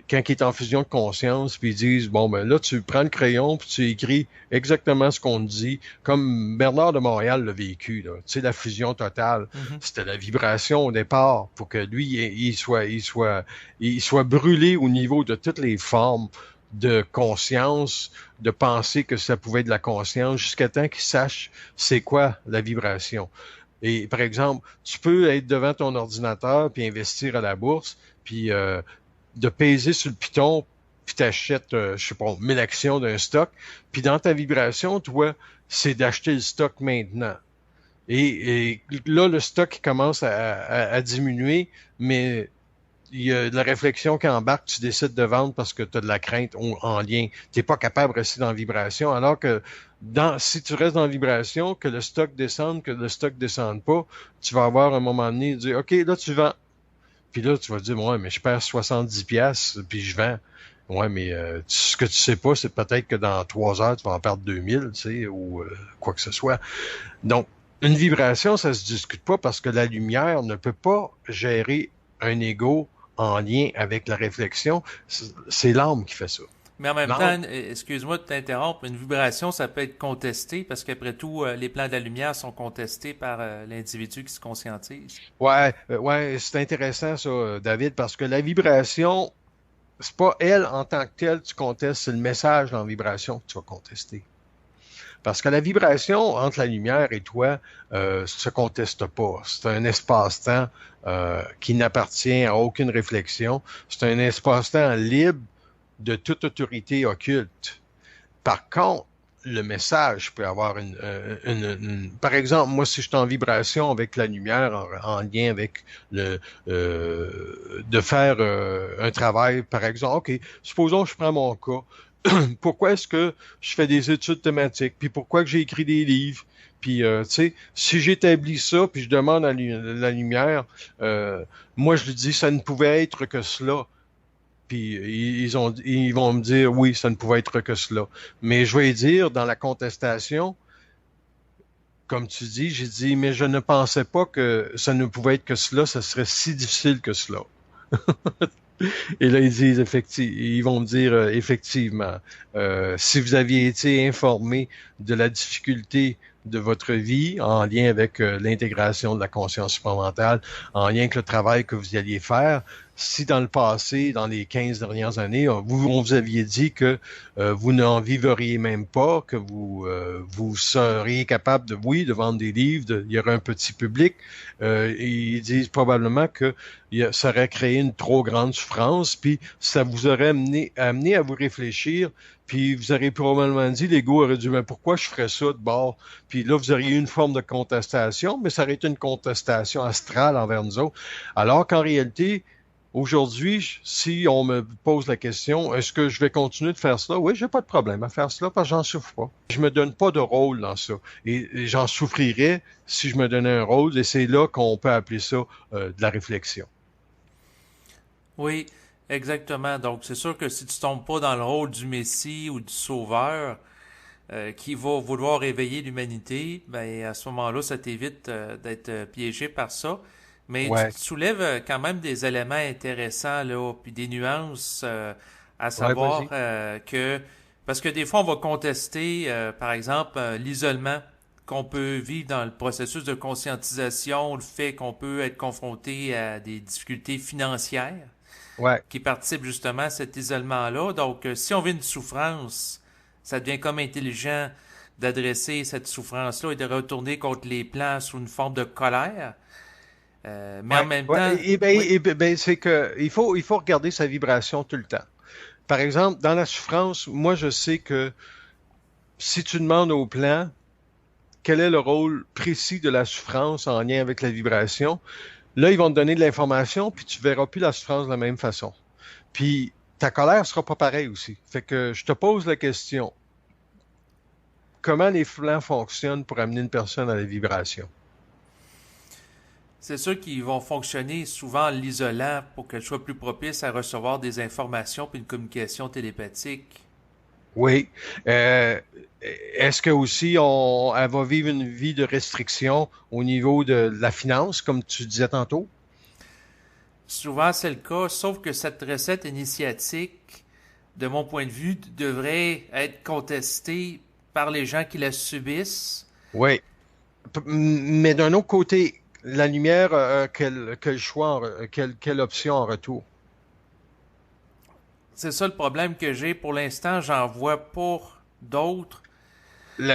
quand il est en fusion de conscience, puis ils disent, bon, ben là, tu prends le crayon, puis tu écris exactement ce qu'on te dit, comme Bernard de Montréal l'a vécu, là. Tu sais, la fusion totale, Mhm. c'était la vibration au départ, pour que lui, il soit brûlé au niveau de toutes les formes de conscience, de penser que ça pouvait être de la conscience, jusqu'à temps qu'il sache c'est quoi la vibration. Et par exemple, tu peux être devant ton ordinateur puis investir à la bourse, puis de peser sur le piton, puis t'achètes, je sais pas, 1000 actions d'un stock, puis dans ta vibration, toi, c'est d'acheter le stock maintenant. Et là, le stock commence à diminuer, mais il y a de la réflexion qui embarque, tu décides de vendre parce que tu as de la crainte en lien. Tu n'es pas capable de rester dans la vibration, alors que si tu restes dans la vibration, que le stock descende, que le stock descende pas, tu vas avoir un moment donné, dire, OK, là, tu vends. Puis là, tu vas dire, ouais, mais je perds 70 piastres, puis je vends. Ouais, mais ce que tu sais pas, c'est peut-être que dans 3 heures, tu vas en perdre 2000, tu sais, ou quoi que ce soit. Donc, une vibration, ça se discute pas parce que la lumière ne peut pas gérer un ego en lien avec la réflexion. C'est l'âme qui fait ça. Mais en même L'âme, temps, excuse-moi de t'interrompre, une vibration, ça peut être contesté, parce qu'après tout, les plans de la lumière sont contestés par l'individu qui se conscientise. ouais, c'est intéressant ça, David, parce que la vibration, c'est pas elle en tant que telle que tu contestes, c'est le message dans la vibration que tu vas contester. Parce que la vibration entre la lumière et toi se conteste pas. C'est un espace-temps qui n'appartient à aucune réflexion. C'est un espace-temps libre de toute autorité occulte. Par contre, le message peut avoir par exemple, moi, si je suis en vibration avec la lumière, en lien avec de faire un travail, par exemple, OK, supposons que je prends mon cas. Pourquoi est-ce que je fais des études thématiques, puis pourquoi que j'ai écrit des livres, puis tu sais, si j'établis ça, puis je demande à la lumière, moi je lui dis ça ne pouvait être que cela, puis ils vont me dire oui, ça ne pouvait être que cela, mais je vais dire dans la contestation, comme tu dis, j'ai dit mais je ne pensais pas que ça ne pouvait être que cela, ça serait si difficile que cela. Et là, ils vont me dire effectivement, si vous aviez été informé de la difficulté de votre vie en lien avec l'intégration de la conscience supramentale, en lien avec le travail que vous alliez faire, si dans le passé, dans les 15 dernières années, on vous aviez dit que vous n'en vivriez même pas, que vous seriez capable de, oui, de vendre des livres, il y aurait un petit public, ils disent probablement que ça aurait créé une trop grande souffrance, puis ça vous aurait amené à vous réfléchir, puis vous auriez probablement dit, l'ego aurait dit, mais pourquoi je ferais ça de bord? Puis là, vous auriez eu une forme de contestation, mais ça aurait été une contestation astrale envers nous autres. Alors qu'en réalité, aujourd'hui, si on me pose la question, est-ce que je vais continuer de faire cela? Oui, j'ai pas de problème à faire cela parce que j'en souffre pas. Je me donne pas de rôle dans ça. Et j'en souffrirais si je me donnais un rôle, et c'est là qu'on peut appeler ça de la réflexion. Oui, exactement. Donc, c'est sûr que si tu tombes pas dans le rôle du Messie ou du Sauveur qui va vouloir réveiller l'humanité, ben à ce moment-là, ça t'évite d'être piégé par ça. Mais tu Ouais, soulèves quand même des éléments intéressants là, puis des nuances à ouais, savoir vas-y. que parce que des fois on va contester, par exemple, l'isolement qu'on peut vivre dans le processus de conscientisation, le fait qu'on peut être confronté à des difficultés financières Ouais. qui participent justement à cet isolement-là. Donc, si on vit une souffrance, ça devient comme intelligent d'adresser cette souffrance-là et de retourner contre les plans sous une forme de colère. Mais en Ouais, même ouais, temps, oui, c'est que il faut regarder sa vibration tout le temps. Par exemple, dans la souffrance, moi je sais que si tu demandes au plan quel est le rôle précis de la souffrance en lien avec la vibration, là ils vont te donner de l'information puis tu verras plus la souffrance de la même façon. Puis ta colère sera pas pareille aussi. Fait que je te pose la question, comment les plans fonctionnent pour amener une personne à la vibration? c'est sûr qu'ils vont fonctionner souvent en l'isolant pour qu'elle soit plus propice à recevoir des informations puis une communication télépathique. Oui. Euh, Est-ce que aussi elle va vivre une vie de restriction au niveau de la finance, comme tu disais tantôt? Souvent, c'est le cas, sauf que cette recette initiatique, de mon point de vue, devrait être contestée par les gens qui la subissent. Oui. Mais d'un autre côté, la lumière, quel choix, quelle option en retour? C'est ça le problème que j'ai. Pour l'instant, j'en vois pas d'autres.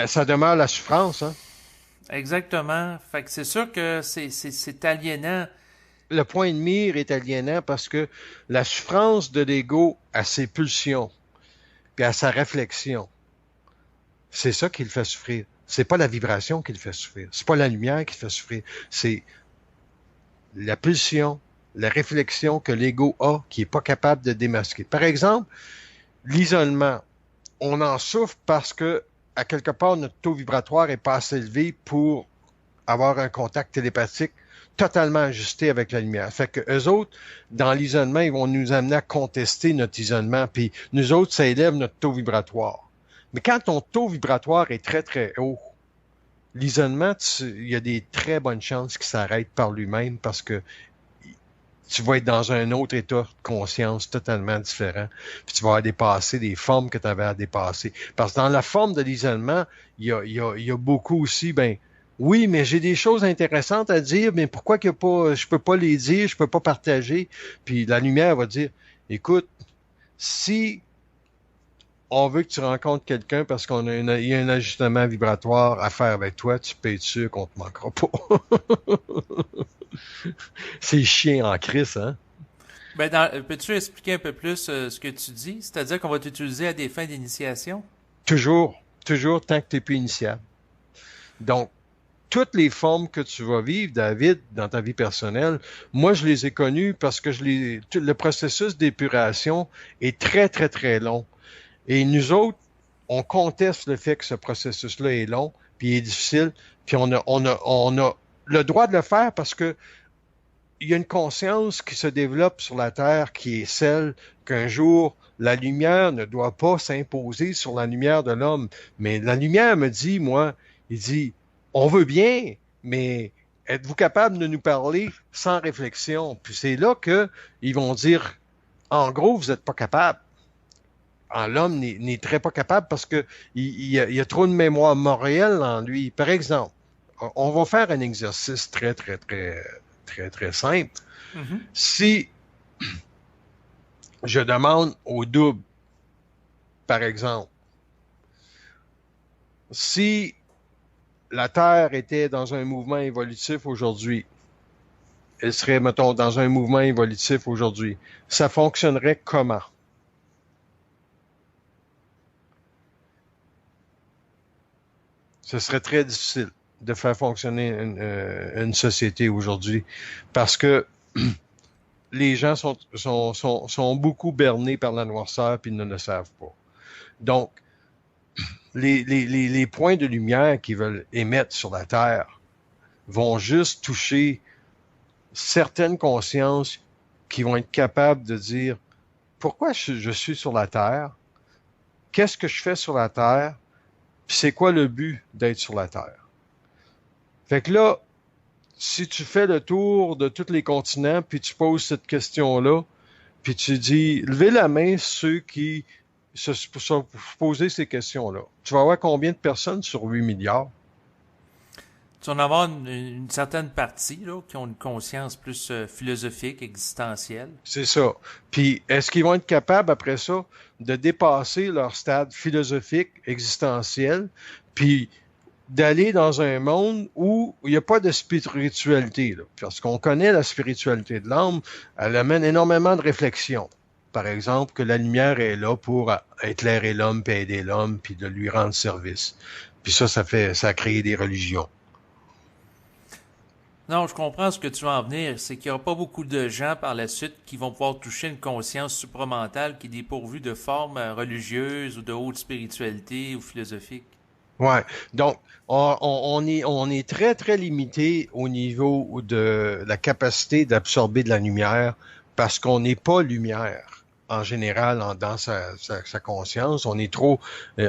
Ça demeure la souffrance, hein? Exactement. Fait que c'est sûr que c'est aliénant. Le point de mire est aliénant parce que la souffrance de l'ego à ses pulsions, puis à sa réflexion, c'est ça qui le fait souffrir. C'est pas la vibration qui le fait souffrir. C'est pas la lumière qui le fait souffrir. C'est la pulsion, la réflexion que l'ego a qui est pas capable de démasquer. Par exemple, l'isolement. On en souffre parce que, à quelque part, notre taux vibratoire est pas assez élevé pour avoir un contact télépathique totalement ajusté avec la lumière. Fait que eux autres, dans l'isolement, ils vont nous amener à contester notre isolement, puis nous autres, ça élève notre taux vibratoire. Mais quand ton taux vibratoire est très, très haut, l'isolement, il y a des très bonnes chances qu'il s'arrête par lui-même parce que tu vas être dans un autre état de conscience totalement différent. Puis tu vas dépasser des formes que tu avais à dépasser. Parce que dans la forme de l'isolement, il y a beaucoup aussi, ben, oui, mais j'ai des choses intéressantes à dire, mais pourquoi que pas, je peux pas les dire, je peux pas partager. Puis la lumière va dire, écoute, si on veut que tu rencontres quelqu'un parce il y a un ajustement vibratoire à faire avec toi, tu peux être sûr qu'on te manquera pas. C'est chiant en crise, hein? Ben, peux-tu expliquer un peu plus ce que tu dis? C'est-à-dire qu'on va t'utiliser à des fins d'initiation? Toujours, toujours tant que tu n'es plus initiable. Donc, toutes les formes que tu vas vivre, David, dans ta vie personnelle, moi, je les ai connues parce que le processus d'épuration est très, très, très long. Et nous autres, on conteste le fait que ce processus-là est long, puis il est difficile, puis on a le droit de le faire parce que il y a une conscience qui se développe sur la Terre qui est celle qu'un jour, la lumière ne doit pas s'imposer sur la lumière de l'homme. Mais la lumière me dit, moi, il dit, on veut bien, mais êtes-vous capable de nous parler sans réflexion? Puis c'est là que ils vont dire, en gros, vous n'êtes pas capable. L'homme n'est très pas capable parce que il y a trop de mémoire morale en lui. Par exemple, on va faire un exercice très, très, très, très, très simple. Mhm. Si je demande au double, par exemple, si la Terre était dans un mouvement évolutif aujourd'hui, elle serait, mettons, dans un mouvement évolutif aujourd'hui, ça fonctionnerait comment? Ce serait très difficile de faire fonctionner une société aujourd'hui parce que les gens sont beaucoup bernés par la noirceur puis ils ne le savent pas. Donc, les points de lumière qu'ils veulent émettre sur la Terre vont juste toucher certaines consciences qui vont être capables de dire pourquoi je suis sur la Terre, qu'est-ce que je fais sur la Terre, puis c'est quoi le but d'être sur la Terre. Fait que là, si tu fais le tour de tous les continents, puis tu poses cette question-là, puis tu dis, levez la main ceux qui se sont posés ces questions-là. Tu vas avoir combien de personnes sur 8 milliards? Tu vas en avoir une certaine partie là, qui ont une conscience plus philosophique, existentielle. C'est ça. Puis, est-ce qu'ils vont être capables, après ça, de dépasser leur stade philosophique, existentiel, puis d'aller dans un monde où il n'y a pas de spiritualité, là. Parce qu'on connaît la spiritualité de l'âme, elle amène énormément de réflexion. Par exemple, que la lumière est là pour éclairer l'homme, puis aider l'homme, puis de lui rendre service. Puis ça a créé des religions. Non, je comprends ce que tu veux en venir. C'est qu'il n'y aura pas beaucoup de gens par la suite qui vont pouvoir toucher une conscience supramentale qui est dépourvue de formes religieuses ou de haute spiritualité ou philosophique. Ouais. Donc, on est très, très limité au niveau de la capacité d'absorber de la lumière parce qu'on n'est pas lumière en général dans sa conscience. On est trop,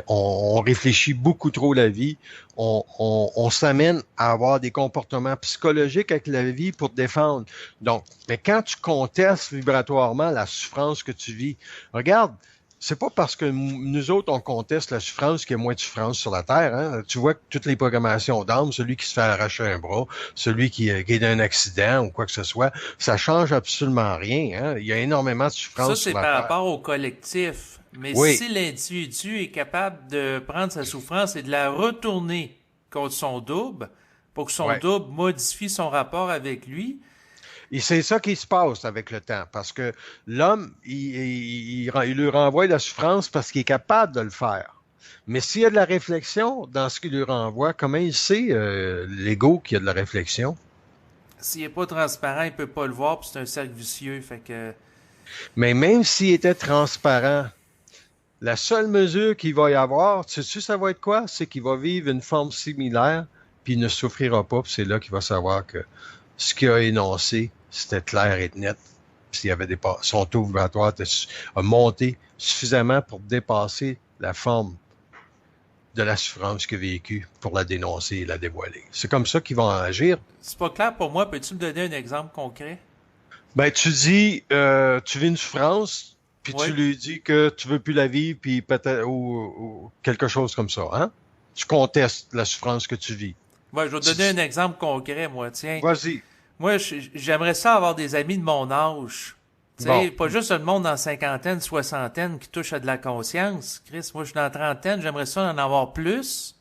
on réfléchit beaucoup trop la vie. On s'amène à avoir des comportements psychologiques avec la vie pour te défendre. Donc, mais quand tu contestes vibratoirement la souffrance que tu vis, regarde, c'est pas parce que nous autres, on conteste la souffrance qu'il y a moins de souffrance sur la Terre. Hein? Tu vois que toutes les programmations d'âme, celui qui se fait arracher un bras, celui qui est dans un accident ou quoi que ce soit, ça change absolument rien. Hein? Il y a énormément de Ça, souffrance c'est sur la par Terre. rapport au collectif. Mais Oui, si l'individu est capable de prendre sa souffrance et de la retourner contre son double, pour que son ouais. double modifie son rapport avec lui, Et c'est ça qui se passe avec le temps, parce que l'homme, il lui renvoie la souffrance parce qu'il est capable de le faire. Mais s'il y a de la réflexion dans ce qu'il lui renvoie, comment il sait, l'ego, qu'il y a de la réflexion? s'il n'est pas transparent, il peut pas le voir, puis c'est un cercle vicieux. Fait que Mais même s'il était transparent, la seule mesure qu'il va y avoir, tu sais, ça va être quoi? C'est qu'il va vivre une forme similaire, puis il ne souffrira pas, puis c'est là qu'il va savoir que ce qu'il a énoncé, c'était clair et net. Puis il y avait son taux vibratoire a monté suffisamment pour dépasser la forme de la souffrance qu'il a vécue pour la dénoncer et la dévoiler. C'est comme ça qu'ils vont agir. c'est pas clair pour moi. Peux-tu me donner un exemple concret? Ben, tu dis, tu vis une souffrance, puis tu Oui. lui dis que tu veux plus la vivre, puis peut-être ou quelque chose comme ça, hein? Tu contestes la souffrance que tu vis. Ouais, je vais te donner un exemple concret, moi. Tiens, Vas-y. moi, j'aimerais ça avoir des amis de mon âge. Tu Bon. sais, pas juste le monde en cinquantaine, soixantaine qui touche à de la conscience. Chris, moi, je suis dans la trentaine, j'aimerais ça en avoir plus.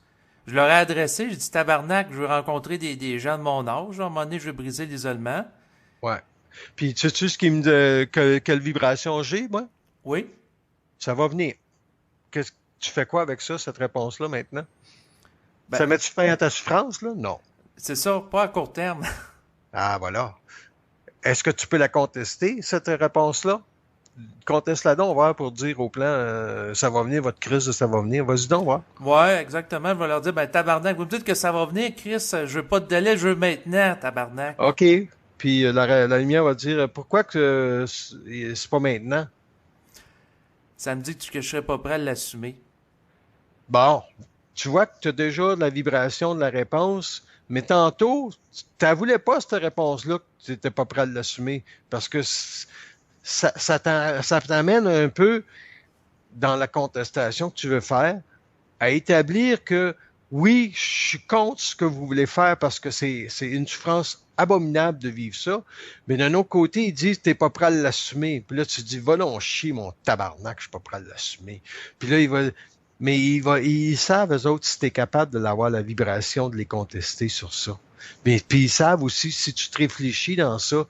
Je leur ai adressé, j'ai dit tabarnak, je veux rencontrer des gens de mon âge. À un moment donné, je veux briser l'isolement. Ouais. Puis, sais-tu ce quelle vibration j'ai, moi? Oui. Ça va venir. Tu fais quoi avec ça, cette réponse-là, maintenant? Ça Ben, met-tu fin à ta souffrance, là? Non. c'est ça, pas à court terme. Ah, voilà. Est-ce que tu peux la contester, cette réponse-là? Conteste-la donc, on va voir, pour dire au plan, ça va venir, votre crise de ça va venir. Vas-y donc, voir. Ouais, exactement. Je vais leur dire, ben, tabarnak, vous me dites que ça va venir, Chris. Je veux pas de délai, je veux maintenant, tabarnak. OK. Puis la lumière va dire, pourquoi que c'est pas maintenant? Ça me dit que je serais pas prêt à l'assumer. Bon, tu vois que tu as déjà de la vibration de la réponse, mais tantôt, tu ne voulais pas cette réponse-là, que tu n'étais pas prêt à l'assumer, parce que ça t'amène un peu dans la contestation que tu veux faire, à établir que oui, je suis contre ce que vous voulez faire parce que c'est une souffrance abominable de vivre ça. Mais d'un autre côté, ils disent, t'es pas prêt à l'assumer. Puis là, tu te dis, va donc chier, mon tabarnak, je suis pas prêt à l'assumer. Puis là, ils savent, eux autres, si t'es capable de l'avoir la vibration, de les contester sur ça. Mais, puis ils savent aussi, si tu te réfléchis dans ça,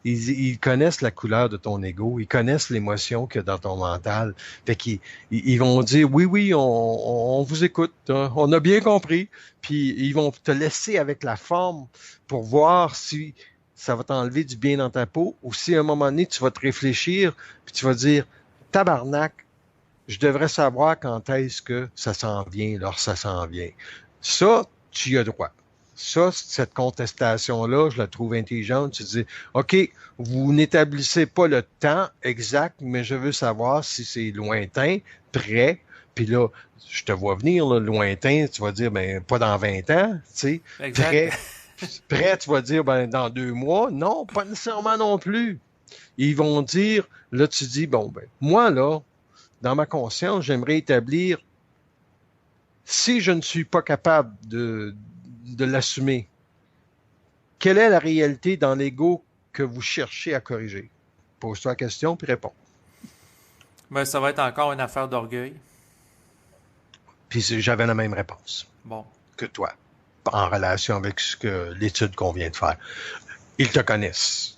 ils connaissent la couleur de ton ego, ils connaissent l'émotion qu'il y a dans ton mental. Fait qu'ils vont dire, oui, oui, on vous écoute, hein, on a bien compris. Puis ils vont te laisser avec la forme pour voir si ça va t'enlever du bien dans ta peau ou si à un moment donné, tu vas te réfléchir puis tu vas dire, tabarnak, je devrais savoir quand est-ce que ça s'en vient, lorsque ça s'en vient. Ça, tu y as droit. Ça, cette contestation-là, je la trouve intelligente. Tu dis, OK, vous n'établissez pas le temps exact, mais je veux savoir si c'est lointain, près. Puis là, je te vois venir, là, lointain, tu vas dire, ben, pas dans 20 ans, tu sais. Exact. Près, tu vas dire, ben, dans 2 mois. Non, pas nécessairement non plus. Ils vont dire, là, tu dis, bon, ben, moi, là, dans ma conscience, j'aimerais établir, si je ne suis pas capable de l'assumer, quelle est la réalité dans l'ego que vous cherchez à corriger? Pose-toi la question puis réponds. Ben, ça va être encore une affaire d'orgueil. Puis j'avais la même réponse Bon. que toi, en relation avec l'étude qu'on vient de faire. Ils te connaissent.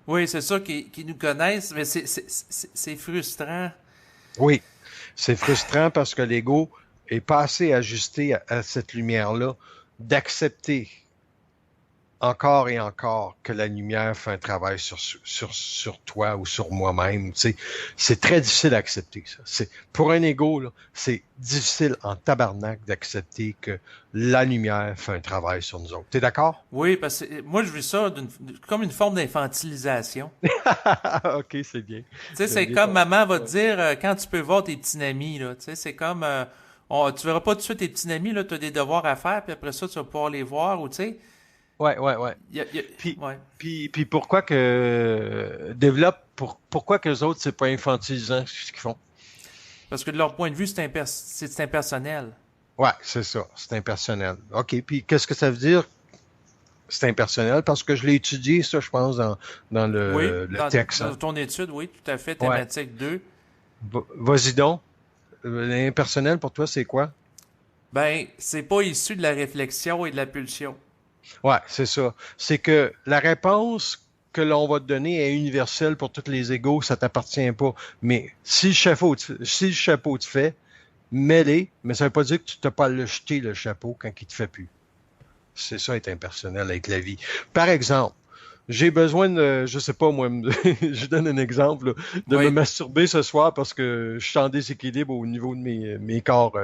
Oui, c'est sûr qu'ils nous connaissent, mais c'est frustrant. Oui, c'est frustrant parce que l'ego est pas assez ajusté à cette lumière-là d'accepter encore et encore que la lumière fait un travail sur toi ou sur moi-même. Tu sais, c'est très difficile à accepter, ça. Pour un ego, là, c'est difficile en tabarnak d'accepter que la lumière fait un travail sur nous autres. T'es d'accord? Oui, parce que moi, je vis ça comme une forme d'infantilisation. OK, c'est bien. Tu sais, J'aime c'est bien comme ton... maman va te dire quand tu peux voir tes petits amis, là. Tu sais, c'est comme tu verras pas tout de suite tes petits amis, là, tu as des devoirs à faire, puis après ça, tu vas pouvoir les voir, ou tu sais. Ouais, ouais, ouais. Y a- Puis, ouais. puis pourquoi que pourquoi que les autres, c'est pas infantilisant ce qu'ils font? Parce que de leur point de vue, c'est impersonnel. Ouais, c'est ça. C'est impersonnel. OK. Puis qu'est-ce que ça veut dire? C'est impersonnel parce que je l'ai étudié, ça, je pense, dans Oui, le texte. dans Hein. ton étude, oui, tout à fait, Ouais. thématique 2. Vas-y donc. L'impersonnel pour toi, c'est quoi? Ben, c'est pas issu de la réflexion et de la pulsion. Ouais, c'est ça. C'est que la réponse que l'on va te donner est universelle pour tous les égaux, ça t'appartient pas. Mais si le chapeau te fait, mets-les, mais ça veut pas dire que tu t'as pas à le jeter, le chapeau, quand il te fait plus. C'est ça, être impersonnel avec la vie. Par exemple, j'ai besoin de, je sais pas moi, je donne un exemple, là, de me Oui. masturber ce soir parce que je suis en déséquilibre au niveau de mes corps,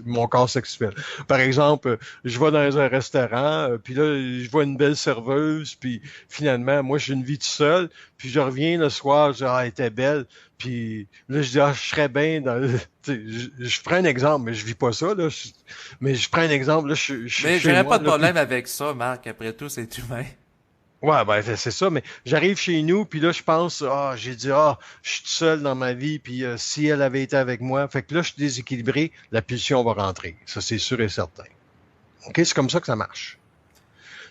mon corps sexuel. Par exemple, je vais dans un restaurant, puis là, je vois une belle serveuse, puis finalement, moi, j'ai une vie tout seul, puis je reviens le soir, je dis, ah, elle était belle, puis là, je dis, ah, je serais bien dans, je prends un exemple, mais je vis pas ça, là, mais je prends un exemple, là, je suis Mais chez j'aurais moi, pas de là, puis problème avec ça, Marc. Après tout, c'est humain. ouais, ben c'est ça, mais j'arrive chez nous, puis là, je pense, j'ai dit, je suis tout seul dans ma vie, puis si elle avait été avec moi, fait que là, je suis déséquilibré, la pulsion va rentrer. Ça, c'est sûr et certain. OK? C'est comme ça que ça marche.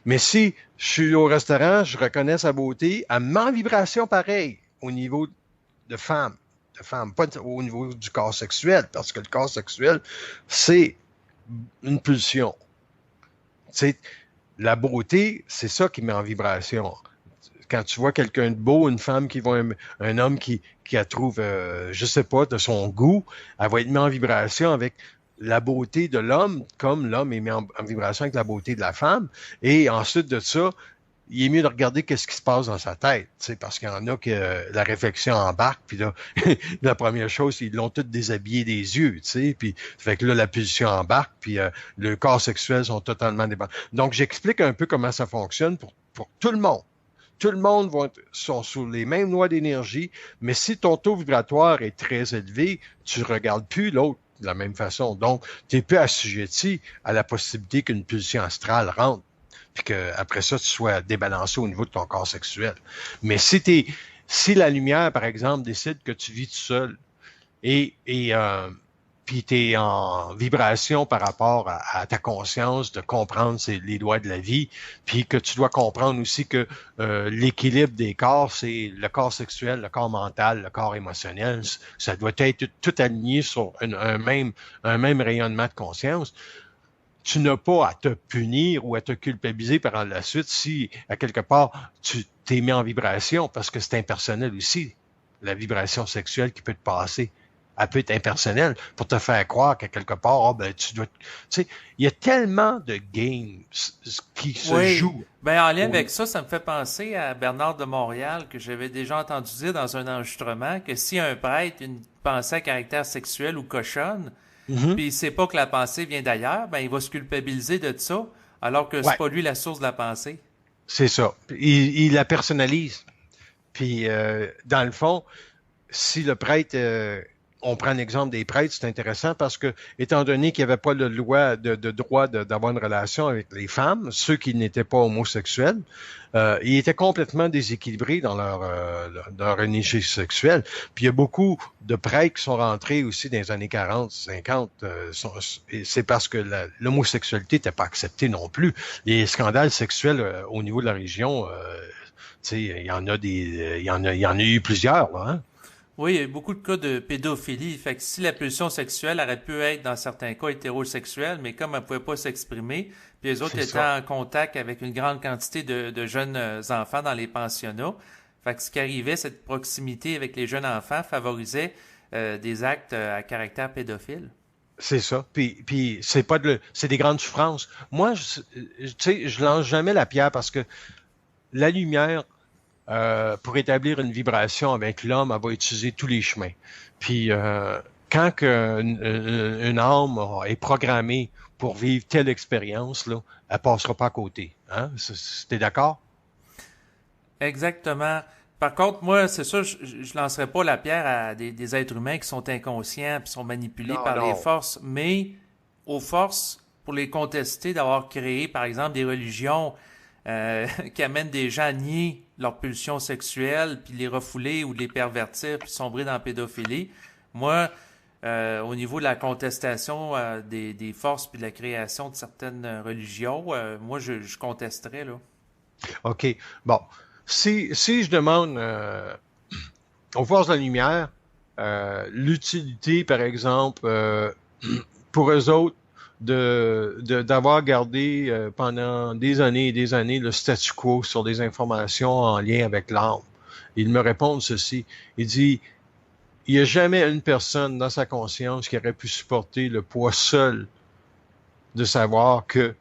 Mais si je suis au restaurant, je reconnais sa beauté, elle me met en vibration pareil au niveau de femme, pas au niveau du corps sexuel, parce que le corps sexuel, c'est une pulsion. Tu sais, la beauté, c'est ça qui met en vibration. Quand tu vois quelqu'un de beau, une femme qui voit un homme qui la trouve, je sais pas, de son goût, elle va être mise en vibration avec la beauté de l'homme, comme l'homme est mis en vibration avec la beauté de la femme. Et ensuite de ça, il est mieux de regarder qu'est-ce qui se passe dans sa tête, tu sais, parce qu'il y en a que la réflexion embarque, puis là, la première chose, ils l'ont tout déshabillé des yeux, tu sais, puis fait que là, la pulsion embarque, puis le corps sexuel sont totalement débordés. Donc, j'explique un peu comment ça fonctionne pour tout le monde. Tout le monde sont sous les mêmes lois d'énergie, mais si ton taux vibratoire est très élevé, tu regardes plus l'autre de la même façon. Donc, tu es plus assujetti à la possibilité qu'une pulsion astrale rentre, puis qu'après ça, tu sois débalancé au niveau de ton corps sexuel. Mais si la lumière, par exemple, décide que tu vis tout seul, et puis tu es en vibration par rapport à ta conscience de comprendre les lois de la vie, puis que tu dois comprendre aussi que l'équilibre des corps, c'est le corps sexuel, le corps mental, le corps émotionnel, ça doit être tout aligné sur un même rayonnement de conscience. Tu n'as pas à te punir ou à te culpabiliser par la suite si, à quelque part, tu t'es mis en vibration, parce que c'est impersonnel aussi, la vibration sexuelle qui peut te passer. Elle peut être impersonnelle pour te faire croire qu'à quelque part, oh, ben, tu dois... Tu sais, il y a tellement de games qui se jouent. Ben, en lien avec ça, ça me fait penser à Bernard de Montréal, que j'avais déjà entendu dire dans un enregistrement, que si un prêtre a une pensée à caractère sexuel ou cochonne, puis il sait pas que la pensée vient d'ailleurs, ben il va se culpabiliser de ça, alors que c'est Ouais, pas lui la source de la pensée. c'est ça. Il la personnalise. Puis, dans le fond, si le prêtre, on prend l'exemple des prêtres, c'est intéressant parce que, étant donné qu'il n'y avait pas de loi de droit d'avoir une relation avec les femmes, ceux qui n'étaient pas homosexuels, ils étaient complètement déséquilibrés dans leur énergie sexuelle. Puis il y a beaucoup de prêtres qui sont rentrés aussi dans les années 40, 50. Et c'est parce que l'homosexualité n'était pas acceptée non plus. Les scandales sexuels au niveau de la région, tu sais, il y en a eu plusieurs, là, hein? Oui, il y a eu beaucoup de cas de pédophilie. Fait que si la pulsion sexuelle aurait pu être, dans certains cas, hétérosexuelle, mais comme elle ne pouvait pas s'exprimer, puis les autres C'est étaient ça. en contact avec une grande quantité de jeunes enfants dans les pensionnats. Fait que ce qui arrivait, cette proximité avec les jeunes enfants favorisait des actes à caractère pédophile. C'est ça. Puis c'est des grandes souffrances. Moi, tu sais, je lance jamais la pierre parce que la lumière, pour établir une vibration avec l'homme, elle va utiliser tous les chemins. Puis quand une âme est programmée pour vivre telle expérience, là, elle passera pas à côté. Hein? T'es d'accord? Exactement. Par contre, moi, c'est sûr, je lancerai pas la pierre à des êtres humains qui sont inconscients et sont manipulés Non, par les non. forces, mais aux forces, pour les contester, d'avoir créé, par exemple, des religions qui amènent des gens à nier leur pulsion sexuelle, puis les refouler ou les pervertir, puis sombrer dans la pédophilie. Moi, au niveau de la contestation des forces puis de la création de certaines religions, moi, je contesterais, là. OK. Bon. Si je demande aux forces de la lumière l'utilité, par exemple, pour eux autres, d'avoir gardé pendant des années et des années le statu quo sur des informations en lien avec l'âme. Ils me répondent ceci. Il dit, il n'y a jamais une personne dans sa conscience qui aurait pu supporter le poids seul de savoir que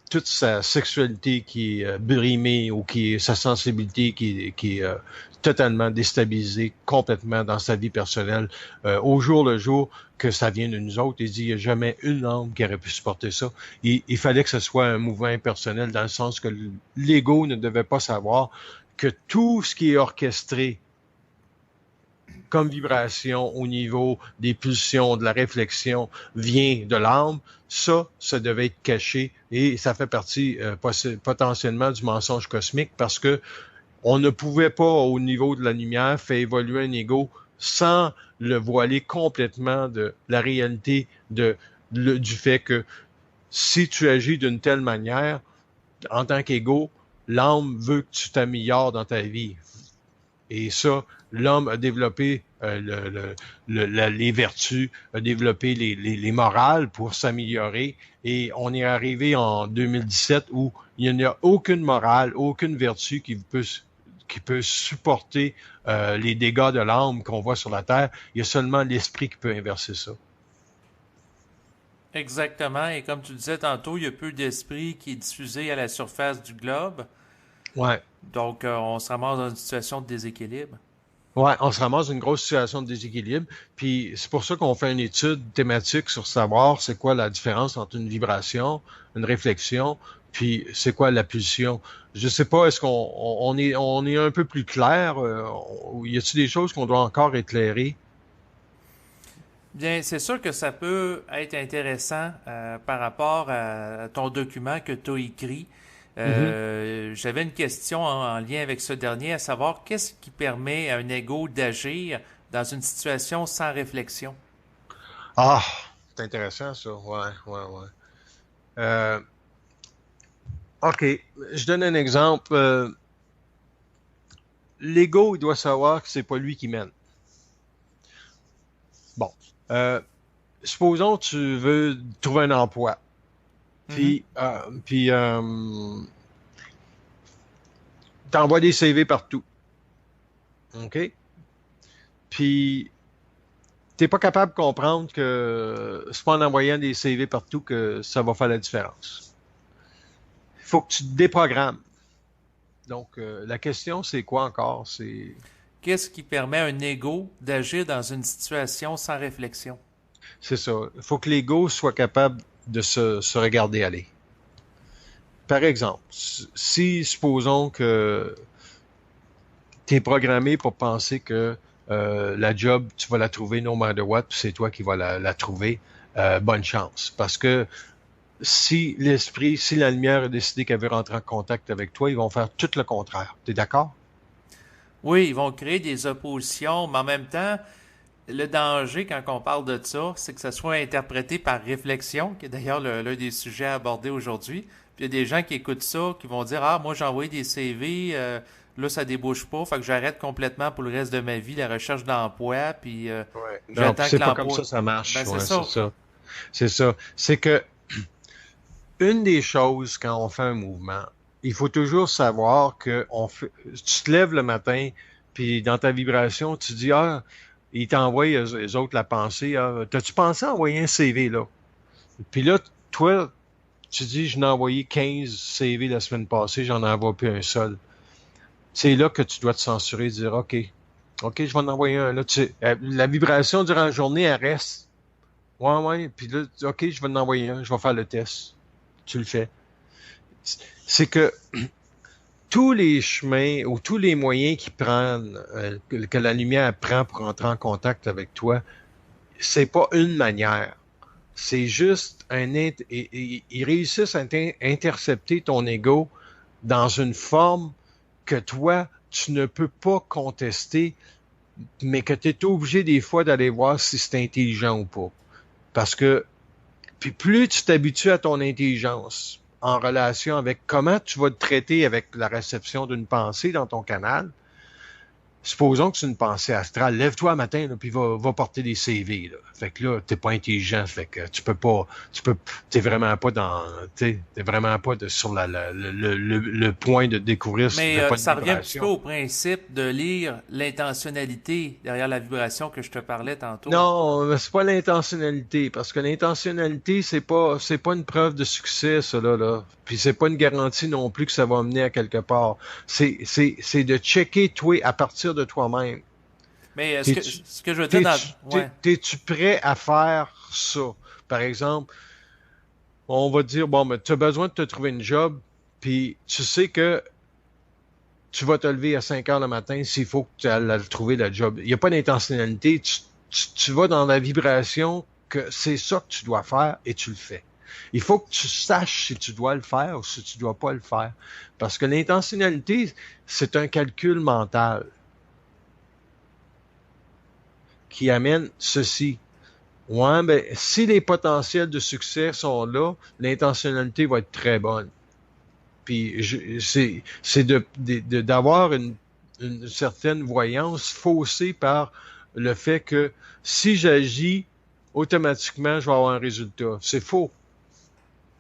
toute sa sexualité qui est brimée ou qui est sa sensibilité qui est totalement déstabilisée complètement dans sa vie personnelle au jour le jour que ça vient de nous autres. Il dit il n'y a jamais une âme qui aurait pu supporter ça. Il fallait que ce soit un mouvement impersonnel dans le sens que l'ego ne devait pas savoir que tout ce qui est orchestré comme vibration au niveau des pulsions, de la réflexion, vient de l'âme, ça devait être caché et ça fait partie potentiellement du mensonge cosmique parce que on ne pouvait pas, au niveau de la lumière, faire évoluer un ego sans le voiler complètement de la réalité du fait que si tu agis d'une telle manière, en tant qu'ego, l'âme veut que tu t'améliores dans ta vie. Et ça, l'homme a développé les vertus, a développé les morales pour s'améliorer. Et on est arrivé en 2017 où il n'y a aucune morale, aucune vertu qui peut supporter les dégâts de l'âme qu'on voit sur la Terre. Il y a seulement l'esprit qui peut inverser ça. Exactement. Et comme tu disais tantôt, il y a peu d'esprit qui est diffusé à la surface du globe. Ouais. Donc, on se ramasse dans une situation de déséquilibre. Ouais, on se ramasse dans une grosse situation de déséquilibre. Puis c'est pour ça qu'on fait une étude thématique sur savoir c'est quoi la différence entre une vibration, une réflexion, puis c'est quoi la pulsion. Je sais pas, est-ce on est un peu plus clair? Y a-t-il des choses qu'on doit encore éclairer? Bien, c'est sûr que ça peut être intéressant par rapport à ton document que tu as écrit. Mhm. J'avais une question en lien avec ce dernier, à savoir qu'est-ce qui permet à un ego d'agir dans une situation sans réflexion? Ah, c'est intéressant ça. Ouais, ouais, ouais. Euh, OK, je donne un exemple. L'ego, il doit savoir que c'est pas lui qui mène. Bon, euh, supposons que tu veux trouver un emploi, Mhm. puis t'envoies des CV partout, OK? Puis t'es pas capable de comprendre que c'est pas en envoyant des CV partout que ça va faire la différence. Il faut que tu te déprogrammes. Donc, la question, c'est quoi encore? Qu'est-ce qui permet à un ego d'agir dans une situation sans réflexion? C'est ça. Il faut que l'ego soit capable de se regarder aller. Par exemple, si supposons que tu es programmé pour penser que la job, tu vas la trouver no matter what, puis c'est toi qui vas la trouver, bonne chance. Parce que si la lumière a décidé qu'elle veut rentrer en contact avec toi, ils vont faire tout le contraire. T'es d'accord? Oui, ils vont créer des oppositions, mais en même temps, le danger quand on parle de ça, c'est que ça soit interprété par réflexion, qui est d'ailleurs l'un des sujets abordés aujourd'hui. Puis il y a des gens qui écoutent ça, qui vont dire: Ah, moi j'ai envoyé des CV, là ça débouche pas, fait que j'arrête complètement pour le reste de ma vie la recherche d'emploi, puis Ouais. Non, puis j'attends c'est que pas comme l'emploi. ça Ben marche. c'est Ouais, c'est ça. ça. C'est ça. C'est que une des choses quand on fait un mouvement, il faut toujours savoir que tu te lèves le matin, puis dans ta vibration, tu dis, ah, ils t'envoient, les autres, la pensée, ah, t'as-tu pensé à envoyer un CV, là? Puis là, toi, tu dis, je n'ai envoyé 15 CV la semaine passée, j'en envoie plus un seul. C'est là que tu dois te censurer et dire, OK, je vais en envoyer un. Là, la vibration durant la journée, elle reste. Ouais, ouais. Puis là, OK, je vais en envoyer un, je vais faire le test. Tu le fais. C'est que tous les chemins ou tous les moyens qu'ils prennent, que la lumière prend pour entrer en contact avec toi, c'est pas une manière. C'est juste ils réussissent à intercepter ton ego dans une forme que toi, tu ne peux pas contester, mais que tu es obligé des fois d'aller voir si c'est intelligent ou pas. Parce que puis plus tu t'habitues à ton intelligence en relation avec comment tu vas te traiter avec la réception d'une pensée dans ton canal, supposons que c'est une pensée astrale, lève-toi un matin, là, puis va porter des CV, là. Fait que là, t'es pas intelligent, fait que tu peux pas, t'es vraiment pas t'es vraiment pas sur le point de découvrir si Mais t'as pas de ça revient un petit peu vibration. au principe de lire l'intentionnalité derrière la vibration que je te parlais tantôt. Non, mais c'est pas l'intentionnalité, parce que l'intentionnalité, c'est pas une preuve de succès, ça, là. Puis c'est pas une garantie non plus que ça va mener à quelque part. C'est de checker toi à partir de toi-même. Mais T'es-tu, ce que je veux dire dans... Ouais. t'es-tu prêt à faire ça? Par exemple, on va dire, bon, mais tu as besoin de te trouver une job, puis tu sais que tu vas te lever à 5 heures le matin s'il faut que tu ailles trouver la job. Il n'y a pas d'intentionnalité. Tu vas dans la vibration que c'est ça que tu dois faire et tu le fais. Il faut que tu saches si tu dois le faire ou si tu dois pas le faire. Parce que l'intentionnalité, c'est un calcul mental qui amène ceci. Ouais, ben, si les potentiels de succès sont là, l'intentionnalité va être très bonne. Puis c'est d'avoir une certaine voyance faussée par le fait que si j'agis, automatiquement, je vais avoir un résultat. C'est faux.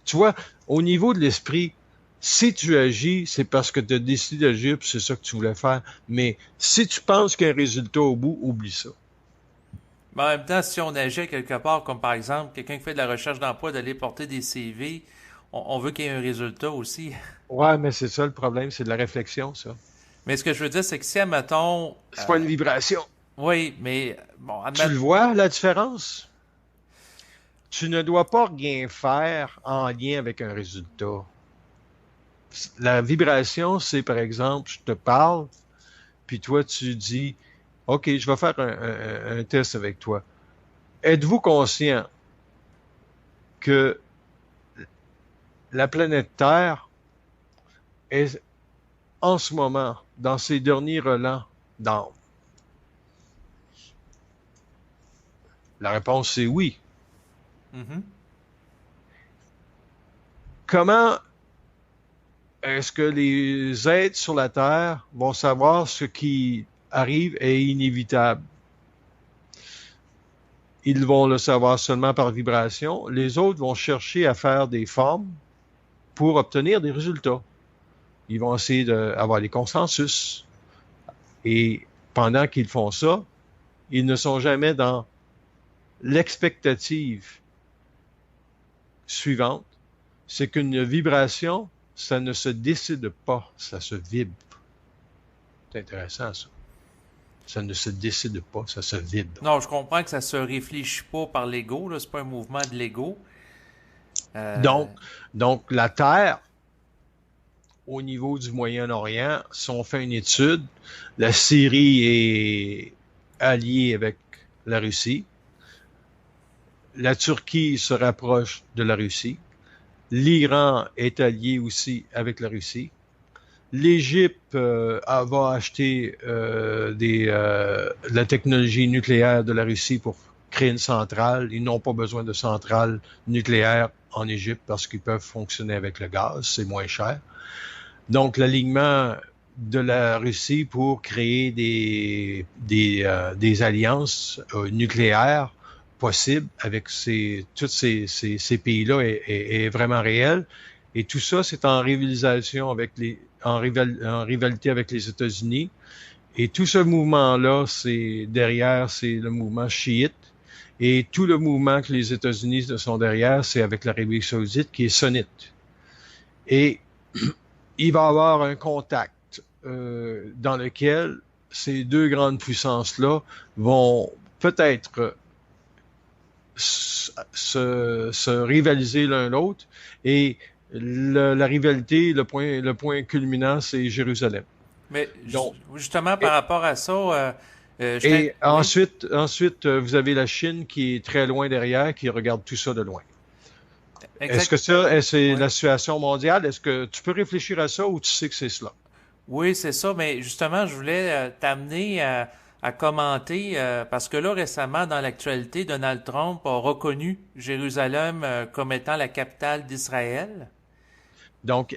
Tu vois, au niveau de l'esprit, si tu agis, c'est parce que tu as décidé d'agir, puis c'est ça que tu voulais faire. Mais si tu penses qu'il y a un résultat au bout, oublie ça. Mais en même temps, si on agit quelque part, comme par exemple quelqu'un qui fait de la recherche d'emploi, d'aller porter des CV, on veut qu'il y ait un résultat aussi. Ouais, mais c'est ça le problème, c'est de la réflexion, ça. Mais ce que je veux dire, c'est que si, admettons... C'est pas une vibration. oui, mais bon, Tu le admettons... vois, la différence? Tu ne dois pas rien faire en lien avec un résultat. La vibration, c'est par exemple, je te parle, puis toi, tu dis, OK, je vais faire un test avec toi. Êtes-vous conscient que la planète Terre est en ce moment dans ses derniers relents d'âme? La réponse, c'est oui. Mhm. Comment est-ce que les êtres sur la Terre vont savoir ce qui arrive est inévitable? Ils vont le savoir seulement par vibration. Les autres vont chercher à faire des formes pour obtenir des résultats. Ils vont essayer d'avoir des consensus. Et pendant qu'ils font ça, ils ne sont jamais dans l'expectative suivante. C'est qu'une vibration, ça ne se décide pas, ça se vibre. C'est intéressant, ça. Ça ne se décide pas, ça se vibre. Non, je comprends que ça se réfléchit pas par l'ego, là, c'est pas un mouvement de l'ego. Donc, donc, la Terre, au niveau du Moyen-Orient, si on fait une étude, la Syrie est alliée avec la Russie. La Turquie se rapproche de la Russie. L'Iran est allié aussi avec la Russie. L'Égypte va acheter de la technologie nucléaire de la Russie pour créer une centrale. Ils n'ont pas besoin de centrale nucléaire en Égypte parce qu'ils peuvent fonctionner avec le gaz, c'est moins cher. Donc, l'alignement de la Russie pour créer des alliances nucléaires possibles avec tous ces pays-là est vraiment réel. Et tout ça, c'est en rivalisation avec en rivalité avec les États-Unis. Et tout ce mouvement-là, derrière, c'est le mouvement chiite. Et tout le mouvement que les États-Unis sont derrière, c'est avec l'Arabie saoudite qui est sunnite. Et il va y avoir un contact dans lequel ces deux grandes puissances-là vont peut-être se rivaliser l'un l'autre. Et la rivalité, le point culminant, c'est Jérusalem. Mais Donc, justement, par rapport à ça, et oui, ensuite, vous avez la Chine qui est très loin derrière, qui regarde tout ça de loin. Est-ce exact, que ça, c'est oui. la situation mondiale? Est-ce que tu peux réfléchir à ça ou tu sais que c'est cela? Oui, c'est ça, mais justement, je voulais t'amener à commenter, parce que là, récemment, dans l'actualité, Donald Trump a reconnu Jérusalem comme étant la capitale d'Israël. Donc,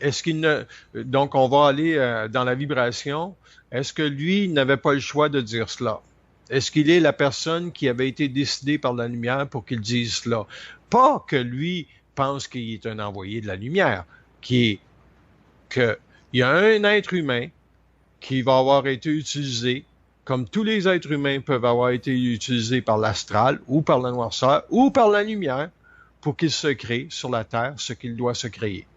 donc on va aller dans la vibration. Est-ce que lui n'avait pas le choix de dire cela? Est-ce qu'il est la personne qui avait été décidée par la lumière pour qu'il dise cela? Pas que lui pense qu'il est un envoyé de la lumière, qui est que il y a un être humain qui va avoir été utilisé, comme tous les êtres humains peuvent avoir été utilisés par l'astral ou par la noirceur ou par la lumière pour qu'il se crée sur la Terre ce qu'il doit se créer.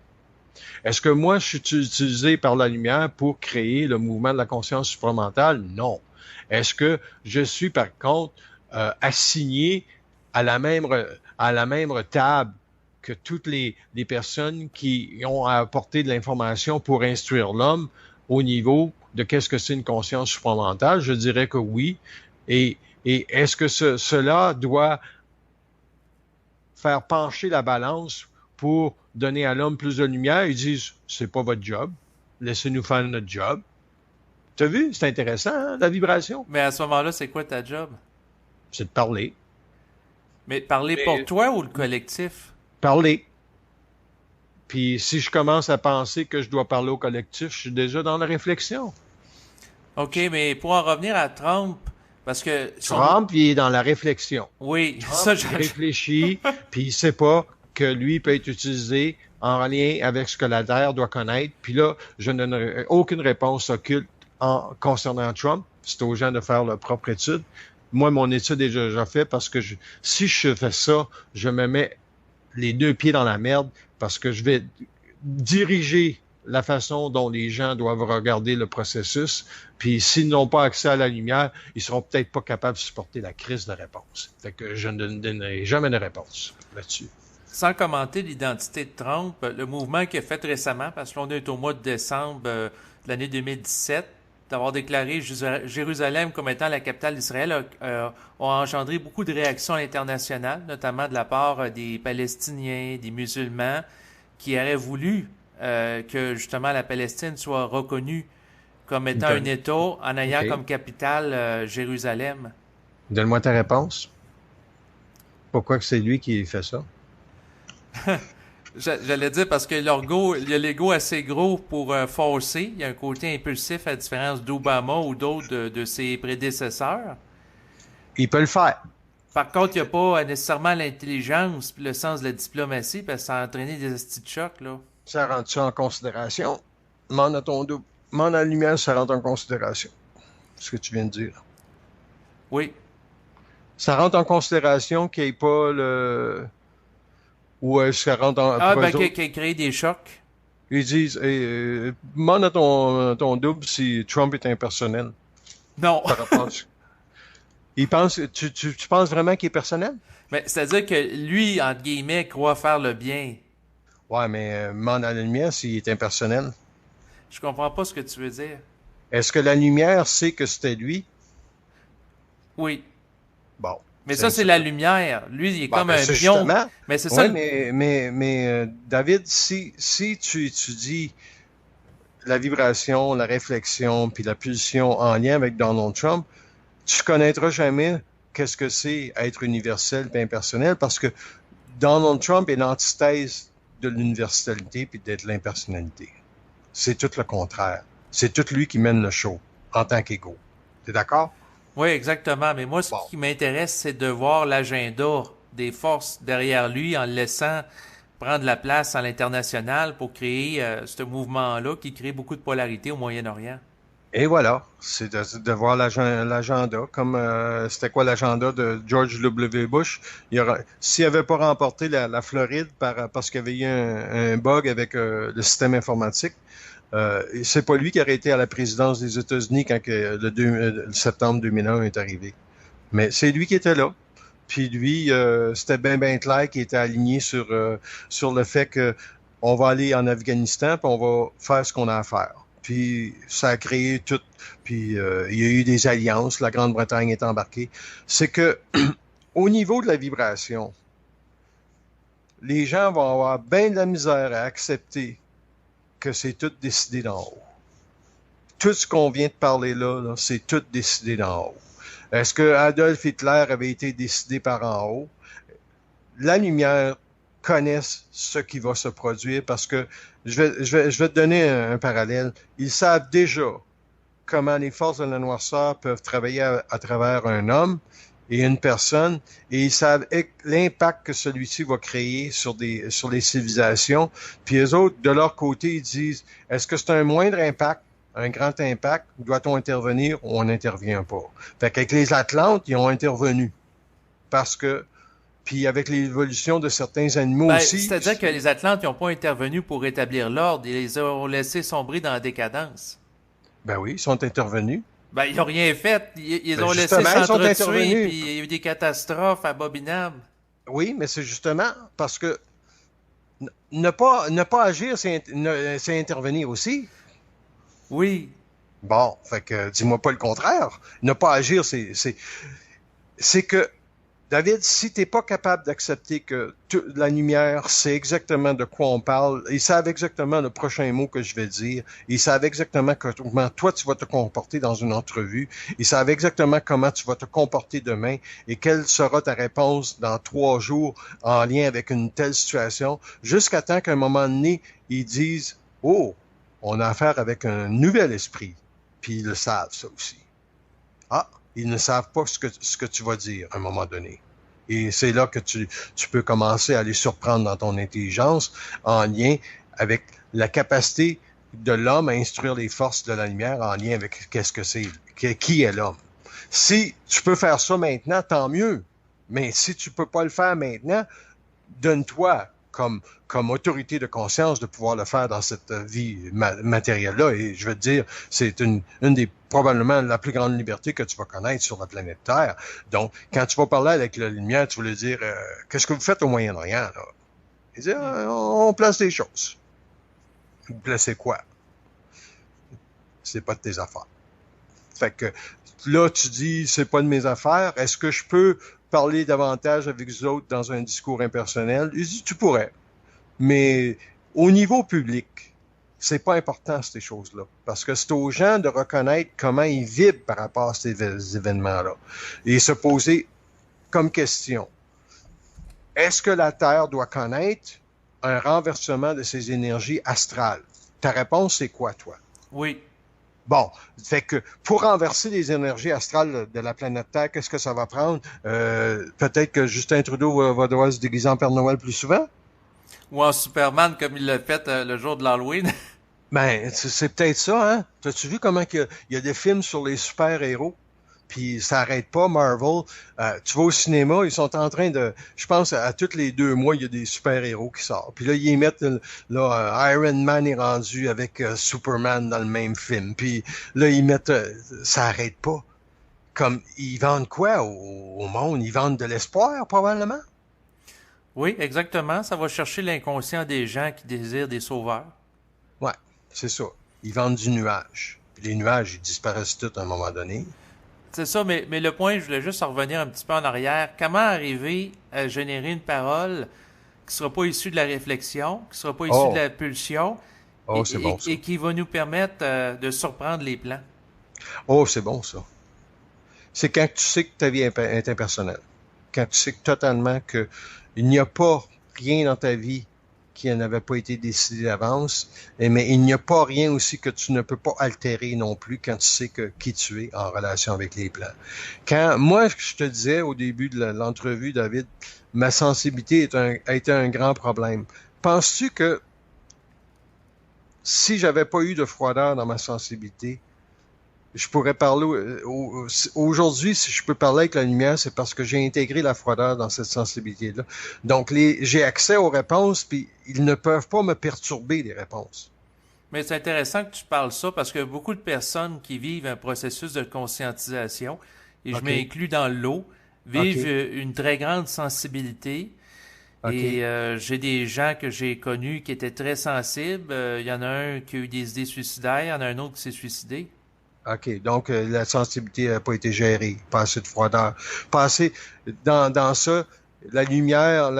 Est-ce que moi, je suis utilisé par la lumière pour créer le mouvement de la conscience supramentale? Non. Est-ce que je suis, par contre, assigné à à la même table que toutes les personnes qui ont à apporter de l'information pour instruire l'homme au niveau de qu'est-ce que c'est une conscience supramentale? Je dirais que oui. Et est-ce que cela doit faire pencher la balance pour donner à l'homme plus de lumière? Ils disent, c'est pas votre job. Laissez-nous faire notre job. T'as vu? C'est intéressant, hein, la vibration. Mais à ce moment-là, c'est quoi ta job? C'est de parler. Mais parler pour Mais toi ou le collectif? parler. Puis si je commence à penser que je dois parler au collectif, je suis déjà dans la réflexion. OK, mais pour en revenir à Trump, parce que Trump, il est dans la réflexion. oui, Trump, ça, il réfléchit, puis il sait pas que lui peut être utilisé en lien avec ce que la Terre doit connaître. Puis là, je ne donnerai aucune réponse occulte concernant Trump. C'est aux gens de faire leur propre étude. Moi, mon étude est déjà faite parce que si je fais ça, je me mets les deux pieds dans la merde parce que je vais diriger la façon dont les gens doivent regarder le processus. Puis s'ils n'ont pas accès à la lumière, ils seront peut-être pas capables de supporter la crise de réponse. Fait que je ne donnerai jamais de réponse là-dessus. sans commenter l'identité de Trump, le mouvement qu'il a fait récemment, parce que l'on est au mois de décembre de l'année 2017, d'avoir déclaré Jérusalem comme étant la capitale d'Israël a engendré beaucoup de réactions à l'international, notamment de la part des Palestiniens, des musulmans, qui auraient voulu que justement la Palestine soit reconnue comme étant un État en ayant OK. comme capitale Jérusalem. Donne-moi ta réponse. Pourquoi que c'est lui qui fait ça? J'allais dire parce que il y a l'ego assez gros pour forcer. Il y a un côté impulsif à la différence d'Obama ou d'autres de ses prédécesseurs. Il peut le faire. Par contre, il n'y a pas nécessairement l'intelligence et le sens de la diplomatie parce que ça a entraîné des estis de choc, là. Ça rentre ça en considération. Demande à ton double. Demande à la lumière, ça rentre en considération. Ce que tu viens de dire. Oui. Ça rentre en considération qu'il n'y ait pas le... Ou ça rentre en... Ah, pour ben, eux autres, qui a créé des chocs. ils disent, demande à ton double si Trump est impersonnel. Non. Par rapport à... Il pense, tu penses vraiment qu'il est personnel? Mais c'est-à-dire que lui, entre guillemets, croit faire le bien. Ouais, mais demande à la lumière s'il est impersonnel. Je comprends pas ce que tu veux dire. Est-ce que la lumière sait que c'était lui? Oui. Bon. Mais ça, c'est la lumière. Lui, il est comme un pion. Justement. Mais c'est Ouais, ça. mais David, si tu étudies la vibration, la réflexion, puis la pulsion en lien avec Donald Trump, tu connaîtras jamais qu'est-ce que c'est être universel et impersonnel parce que Donald Trump est l'antithèse de l'universalité puis d'être l'impersonnalité. C'est tout le contraire. C'est tout lui qui mène le show en tant qu'égo. T'es d'accord? Oui, exactement. Mais moi, ce Bon. qui m'intéresse, c'est de voir l'agenda des forces derrière lui en le laissant prendre la place à l'international pour créer ce mouvement-là qui crée beaucoup de polarité au Moyen-Orient. Et voilà, c'est de voir l'agenda, comme c'était quoi l'agenda de George W. Bush. S'il n'avait pas remporté la Floride parce qu'il y avait eu un bug avec le système informatique, c'est pas lui qui aurait été à la présidence des États-Unis quand le septembre 2001 est arrivé. Mais c'est lui qui était là. Puis lui, c'était ben clair qu'il était aligné sur le fait que on va aller en Afghanistan puis on va faire ce qu'on a à faire. Puis ça a créé tout. Puis il y a eu des alliances. La Grande-Bretagne est embarquée. C'est que au niveau de la vibration, les gens vont avoir bien de la misère à accepter que c'est tout décidé d'en haut. Tout ce qu'on vient de parler là, c'est tout décidé d'en haut. Est-ce que Adolf Hitler avait été décidé par en haut? La lumière connaît ce qui va se produire parce que je vais te donner un parallèle. Ils savent déjà comment les forces de la noirceur peuvent travailler à travers un homme et une personne, et ils savent l'impact que celui-ci va créer sur les civilisations. Puis eux autres, de leur côté, ils disent, est-ce que c'est un moindre impact, un grand impact, doit-on intervenir ou on n'intervient pas? Fait qu'avec les Atlantes, ils ont intervenu. Parce que, puis avec l'évolution de certains animaux aussi... C'est-à-dire que les Atlantes n'ont pas intervenu pour rétablir l'ordre, ils les ont laissés sombrer dans la décadence. Ben oui, ils sont intervenus. Ben, ils n'ont rien fait. Ils ont laissé s'entretuer, puis il y a eu des catastrophes abominables. Oui, mais c'est justement parce que ne pas agir, c'est intervenir aussi. Oui. Bon, fait que dis-moi pas le contraire. Ne pas agir, c'est que, David, si t'es pas capable d'accepter que la lumière, c'est exactement de quoi on parle, ils savent exactement le prochain mot que je vais dire, ils savent exactement comment toi tu vas te comporter dans une entrevue, ils savent exactement comment tu vas te comporter demain et quelle sera ta réponse dans 3 jours en lien avec une telle situation, jusqu'à temps qu'à un moment donné, ils disent « Oh, on a affaire avec un nouvel esprit. » Puis ils le savent, ça aussi. Ah, ils ne savent pas ce que tu vas dire à un moment donné. Et c'est là que tu peux commencer à les surprendre dans ton intelligence en lien avec la capacité de l'homme à instruire les forces de la lumière en lien avec qu'est-ce que c'est, qui est l'homme. Si tu peux faire ça maintenant, tant mieux. Mais si tu peux pas le faire maintenant, donne-toi comme autorité de conscience de pouvoir le faire dans cette vie matérielle-là. Et je veux te dire, c'est une des probablement la plus grande liberté que tu vas connaître sur la planète Terre. Donc, quand tu vas parler avec la lumière, tu vas lui dire qu'est-ce que vous faites au Moyen-Orient, là? Il dit on place des choses. Vous placez quoi? C'est pas de tes affaires. Fait que là, tu dis c'est pas de mes affaires. Est-ce que je peux parler davantage avec les autres dans un discours impersonnel? Il dit, tu pourrais. Mais au niveau public, c'est pas important, ces choses-là. Parce que c'est aux gens de reconnaître comment ils vibrent par rapport à ces événements-là. Et se poser comme question. Est-ce que la Terre doit connaître un renversement de ses énergies astrales? Ta réponse, c'est quoi, toi? Oui. Bon, fait que pour renverser les énergies astrales de la planète Terre, qu'est-ce que ça va prendre? Peut-être que Justin Trudeau va devoir se déguiser en Père Noël plus souvent? Ou en Superman comme il l'a fait le jour de l'Halloween. Ben, c'est peut-être ça, hein? T'as-tu vu comment il y a des films sur les super-héros? Puis ça arrête pas, Marvel. Tu vas au cinéma, ils sont en train de... Je pense à tous les 2 mois, il y a des super-héros qui sortent. Puis là, ils mettent... Là, Iron Man est rendu avec Superman dans le même film. Puis là, ils mettent... ça arrête pas. Comme, ils vendent quoi au monde? Ils vendent de l'espoir, probablement? Oui, exactement. Ça va chercher l'inconscient des gens qui désirent des sauveurs. Ouais, c'est ça. Ils vendent du nuage. Puis les nuages, ils disparaissent tous à un moment donné. C'est ça, mais le point, je voulais juste en revenir un petit peu en arrière. Comment arriver à générer une parole qui ne sera pas issue de la réflexion, qui ne sera pas issue de Oh, la pulsion oh, c'est bon ça. et qui va nous permettre de surprendre les plans? Oh, c'est bon ça. C'est quand tu sais que ta vie est impersonnelle. Quand tu sais que totalement que il n'y a pas rien dans ta vie qui n'avait pas été décidé d'avance, mais il n'y a pas rien aussi que tu ne peux pas altérer non plus quand tu sais que qui tu es en relation avec les plans. Quand moi, je te disais au début de l'entrevue, David, ma sensibilité a été un grand problème. Penses-tu que si j'avais pas eu de froideur dans ma sensibilité, je pourrais parler aujourd'hui, si je peux parler avec la lumière, c'est parce que j'ai intégré la froideur dans cette sensibilité-là. Donc, j'ai accès aux réponses, puis ils ne peuvent pas me perturber les réponses. Mais c'est intéressant que tu parles ça parce que beaucoup de personnes qui vivent un processus de conscientisation, et je OK, m'inclus dans le lot, vivent OK, une très grande sensibilité. Et OK, j'ai des gens que j'ai connus qui étaient très sensibles. Il y en a un qui a eu des idées suicidaires, il y en a un autre qui s'est suicidé. OK. Donc, la sensibilité n'a pas été gérée, pas assez de froideur. Pas assez, dans ça, la lumière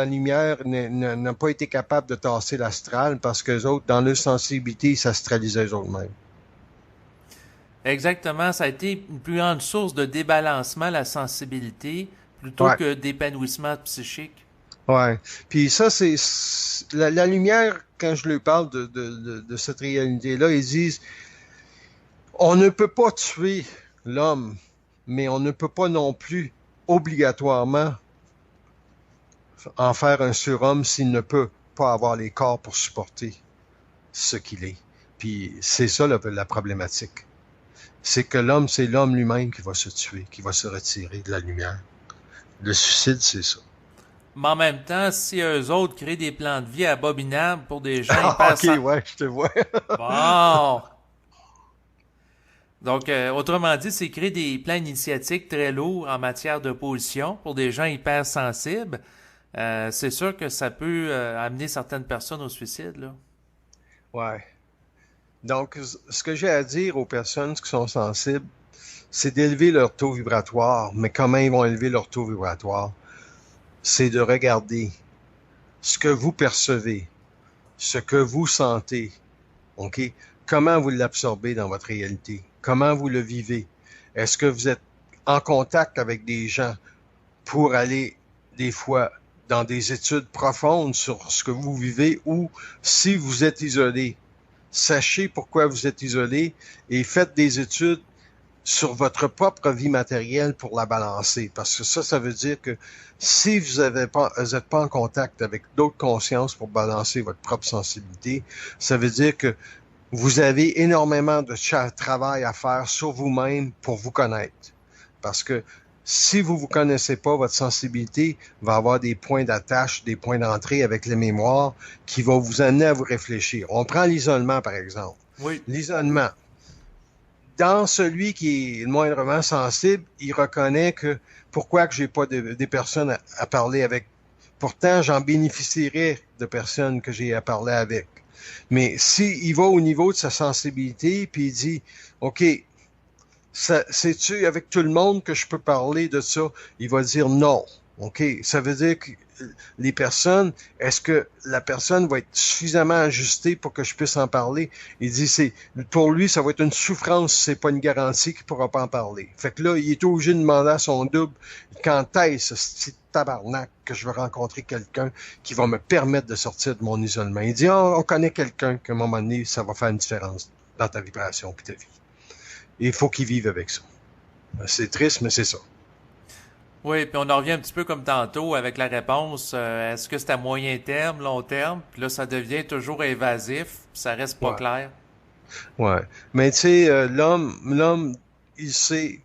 n'a pas été capable de tasser l'astral parce que les autres, dans leur sensibilité, ils s'astralisaient eux-mêmes. Exactement, ça a été une plus grande source de débalancement, la sensibilité, plutôt Ouais. que d'épanouissement psychique. Ouais. Puis ça, la lumière, quand je leur parle de cette réalité-là, ils disent, on ne peut pas tuer l'homme, mais on ne peut pas non plus obligatoirement en faire un surhomme s'il ne peut pas avoir les corps pour supporter ce qu'il est. Puis c'est ça la problématique. C'est que l'homme, c'est l'homme lui-même qui va se tuer, qui va se retirer de la lumière. Le suicide, c'est ça. Mais en même temps, si eux autres créent des plans de vie abominables pour des gens Ah, hyper ok, ouais, je te vois. Bon! Donc, autrement dit, c'est créer des plans initiatiques très lourds en matière de pollution pour des gens hypersensibles. C'est sûr que ça peut amener certaines personnes au suicide, là. Ouais. Donc, ce que j'ai à dire aux personnes qui sont sensibles, c'est d'élever leur taux vibratoire. Mais comment ils vont élever leur taux vibratoire? C'est de regarder ce que vous percevez, ce que vous sentez, OK? Comment vous l'absorbez dans votre réalité? Comment vous le vivez? Est-ce que vous êtes en contact avec des gens pour aller, des fois, dans des études profondes sur ce que vous vivez ou si vous êtes isolé? Sachez pourquoi vous êtes isolé et faites des études sur votre propre vie matérielle pour la balancer. Parce que ça veut dire que si vous n'êtes pas en contact avec d'autres consciences pour balancer votre propre sensibilité, ça veut dire que vous avez énormément de travail à faire sur vous-même pour vous connaître. Parce que si vous vous connaissez pas, votre sensibilité va avoir des points d'attache, des points d'entrée avec les mémoires qui vont vous amener à vous réfléchir. On prend l'isolement, par exemple. Oui. L'isolement. Dans celui qui est moindrement sensible, il reconnaît que pourquoi que j'ai pas des personnes à parler avec. Pourtant, j'en bénéficierais de personnes que j'ai à parler avec. Mais s'il va au niveau de sa sensibilité, puis il dit, OK, c'est-tu avec tout le monde que je peux parler de ça? Il va dire non. OK? Ça veut dire que les personnes, est-ce que la personne va être suffisamment ajustée pour que je puisse en parler? Il dit, pour lui, ça va être une souffrance, c'est pas une garantie qu'il pourra pas en parler. Fait que là, il est obligé de demander à son double, quand est-ce, tabarnak que je veux rencontrer quelqu'un qui va me permettre de sortir de mon isolement. Il dit, on connaît quelqu'un qu'à un moment donné, ça va faire une différence dans ta vibration et ta vie. Et il faut qu'il vive avec ça. C'est triste, mais c'est ça. Oui, puis on en revient un petit peu comme tantôt avec la réponse, est-ce que c'est à moyen terme, long terme? Puis là, ça devient toujours évasif, puis ça reste pas Ouais, clair. ouais. Mais tu sais, l'homme, il sait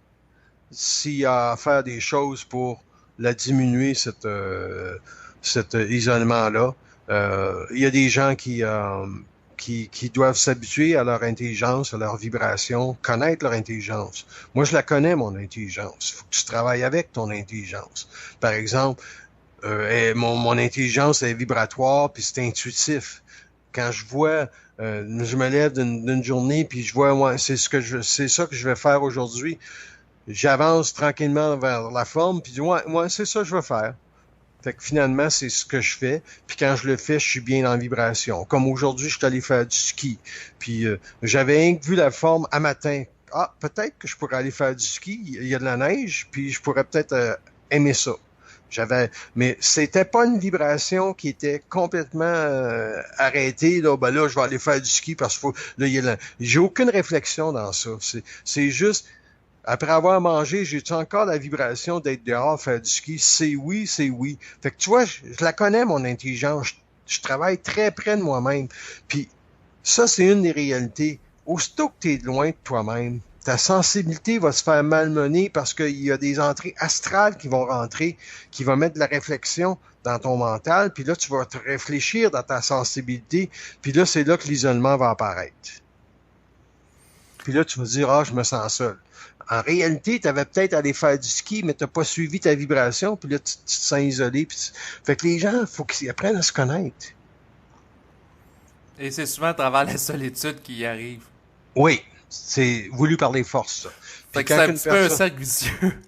s'il a à faire des choses pour la diminuer, cet isolement-là. Il y a des gens qui doivent s'habituer à leur intelligence, à leur vibration, connaître leur intelligence. Moi, je la connais, mon intelligence. Il faut que tu travailles avec ton intelligence. Par exemple, mon intelligence est vibratoire, puis c'est intuitif. Quand je vois, je me lève d'une journée, puis je vois, ouais, c'est ça que je vais faire aujourd'hui. J'avance tranquillement vers la forme, puis ouais, c'est ça que je vais faire. Fait que finalement, c'est ce que je fais. Puis quand je le fais, je suis bien en vibration. Comme aujourd'hui, je suis allé faire du ski. Puis j'avais vu la forme à matin. Ah, peut-être que je pourrais aller faire du ski. Il y a de la neige, puis je pourrais peut-être aimer ça. Mais c'était pas une vibration qui était complètement arrêtée. Là, ben là, je vais aller faire du ski parce que là, j'ai aucune réflexion dans ça. C'est juste après avoir mangé, j'ai-tu encore la vibration d'être dehors, faire du ski? C'est oui, c'est oui. Fait que tu vois, je la connais, mon intelligence. Je travaille très près de moi-même. Puis ça, c'est une des réalités. Aussitôt que tu es loin de toi-même, ta sensibilité va se faire malmener parce qu'il y a des entrées astrales qui vont rentrer, qui vont mettre de la réflexion dans ton mental, puis là, tu vas te réfléchir dans ta sensibilité, puis là, c'est là que l'isolement va apparaître. Puis là, tu vas dire, ah, je me sens seul. En réalité, tu avais peut-être allé faire du ski, mais tu n'as pas suivi ta vibration, puis là, tu te sens isolé. Fait que les gens, il faut qu'ils apprennent à se connaître. Et c'est souvent à travers la solitude qui y arrive. Oui, c'est voulu par les forces, ça. Fait Puis que c'est quand un une petit peu un personne... cercle vicieux.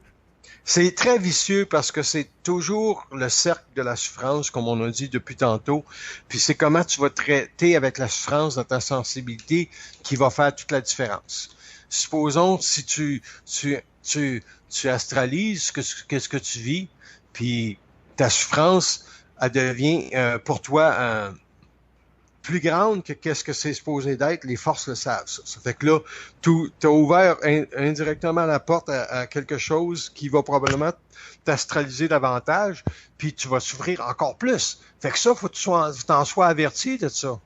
C'est très vicieux parce que c'est toujours le cercle de la souffrance, comme on a dit depuis tantôt. Puis c'est comment tu vas traiter avec la souffrance dans ta sensibilité qui va faire toute la différence. Supposons si tu astralises qu'est-ce que tu vis, puis ta souffrance, elle devient pour toi plus grande que qu'est-ce que c'est supposé d'être, les forces le savent. Ça fait que là, tu as ouvert indirectement la porte à quelque chose qui va probablement t'astraliser davantage, puis tu vas souffrir encore plus. Fait que ça, faut que tu t'en sois averti de ça.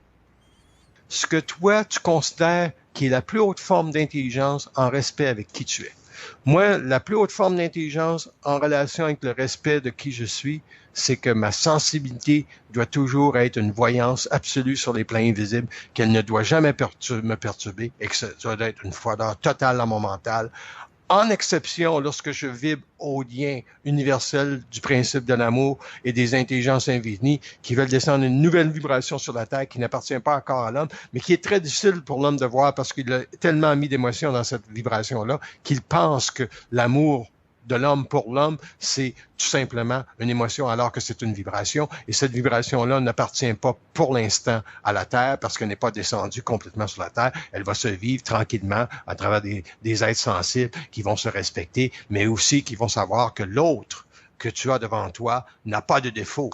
Ce que toi, tu considères qui est la plus haute forme d'intelligence en respect avec qui tu es. Moi, la plus haute forme d'intelligence en relation avec le respect de qui je suis, c'est que ma sensibilité doit toujours être une voyance absolue sur les plans invisibles, qu'elle ne doit jamais me perturber et que ça doit être une froideur totale dans mon mental. En exception, lorsque je vibre au lien universel du principe de l'amour et des intelligences infinies qui veulent descendre une nouvelle vibration sur la Terre qui n'appartient pas encore à l'homme, mais qui est très difficile pour l'homme de voir parce qu'il a tellement mis d'émotions dans cette vibration-là qu'il pense que l'amour de l'homme pour l'homme, c'est tout simplement une émotion alors que c'est une vibration. Et cette vibration-là n'appartient pas pour l'instant à la Terre parce qu'elle n'est pas descendue complètement sur la Terre. Elle va se vivre tranquillement à travers des êtres sensibles qui vont se respecter, mais aussi qui vont savoir que l'autre que tu as devant toi n'a pas de défaut.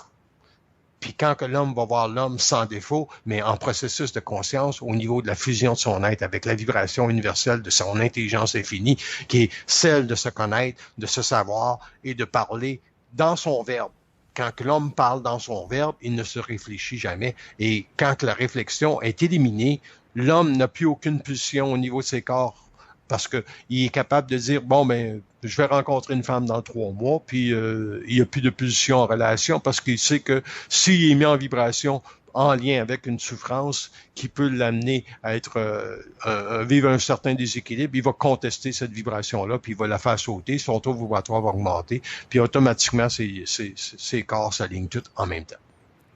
Puis quand que l'homme va voir l'homme sans défaut, mais en processus de conscience au niveau de la fusion de son être avec la vibration universelle de son intelligence infinie, qui est celle de se connaître, de se savoir et de parler dans son verbe. Quand que l'homme parle dans son verbe, il ne se réfléchit jamais. Et quand que la réflexion est éliminée, l'homme n'a plus aucune pulsion au niveau de ses corps parce qu'il est capable de dire, bon, ben, je vais rencontrer une femme dans 3 mois, puis il n'y a plus de pulsion en relation parce qu'il sait que s'il est mis en vibration en lien avec une souffrance qui peut l'amener à être vivre un certain déséquilibre, il va contester cette vibration-là, puis il va la faire sauter, son taux vibratoire va augmenter, puis automatiquement, ses corps s'alignent tous en même temps.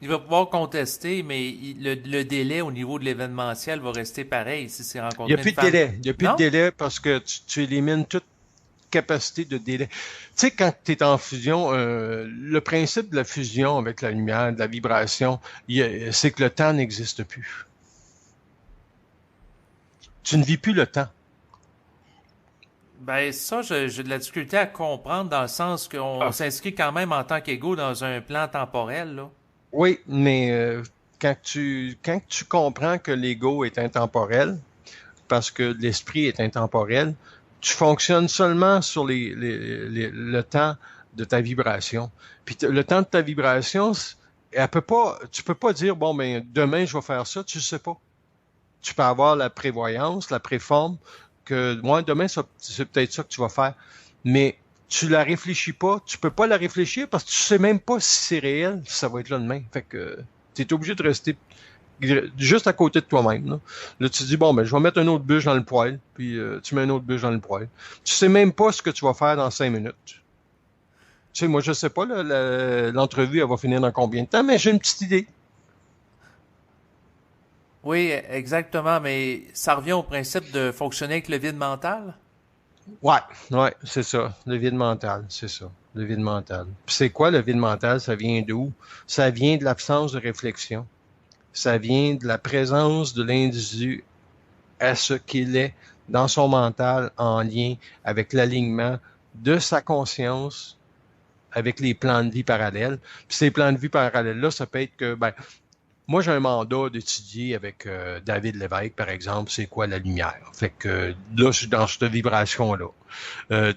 Il va pouvoir contester, mais le délai au niveau de l'événementiel va rester pareil si c'est Il n'y a rencontré plus une de femme. délai. Il n'y a plus de Non? délai parce que tu élimines toute capacité de délai. Tu sais, quand tu es en fusion, le principe de la fusion avec la lumière, de la vibration, c'est que le temps n'existe plus. Tu ne vis plus le temps. Ben ça, j'ai de la difficulté à comprendre dans le sens qu'on Ah, s'inscrit quand même en tant qu'égaux dans un plan temporel, là. oui, mais quand tu comprends que l'ego est intemporel, parce que l'esprit est intemporel, tu fonctionnes seulement sur le temps de ta vibration. Puis le temps de ta vibration, elle peut pas, tu peux pas dire, bon, ben, demain, je vais faire ça, tu sais pas. Tu peux avoir la prévoyance, la préforme, que moi, demain, c'est peut-être ça que tu vas faire. Mais tu la réfléchis pas, tu peux pas la réfléchir parce que tu sais même pas si c'est réel, si ça va être là demain. Fait que tu es obligé de rester juste à côté de toi-même. Là, tu te dis, bon, ben, je vais mettre une autre bûche dans le poêle, puis tu mets une autre bûche dans le poêle. Tu sais même pas ce que tu vas faire dans 5 minutes. Tu sais, moi, je sais pas, l'entrevue, elle va finir dans combien de temps, mais j'ai une petite idée. Oui, exactement, mais ça revient au principe de fonctionner avec le vide mental. Ouais, ouais, c'est ça. Le vide mental, c'est ça. Le vide mental. Puis c'est quoi le vide mental? Ça vient d'où? Ça vient de l'absence de réflexion. Ça vient de la présence de l'individu à ce qu'il est dans son mental en lien avec l'alignement de sa conscience avec les plans de vie parallèles. Puis ces plans de vie parallèles-là, ça peut être que, ben, moi, j'ai un mandat d'étudier avec David Lévesque, par exemple, c'est quoi la lumière. Fait que là, je suis dans cette vibration-là. Euh,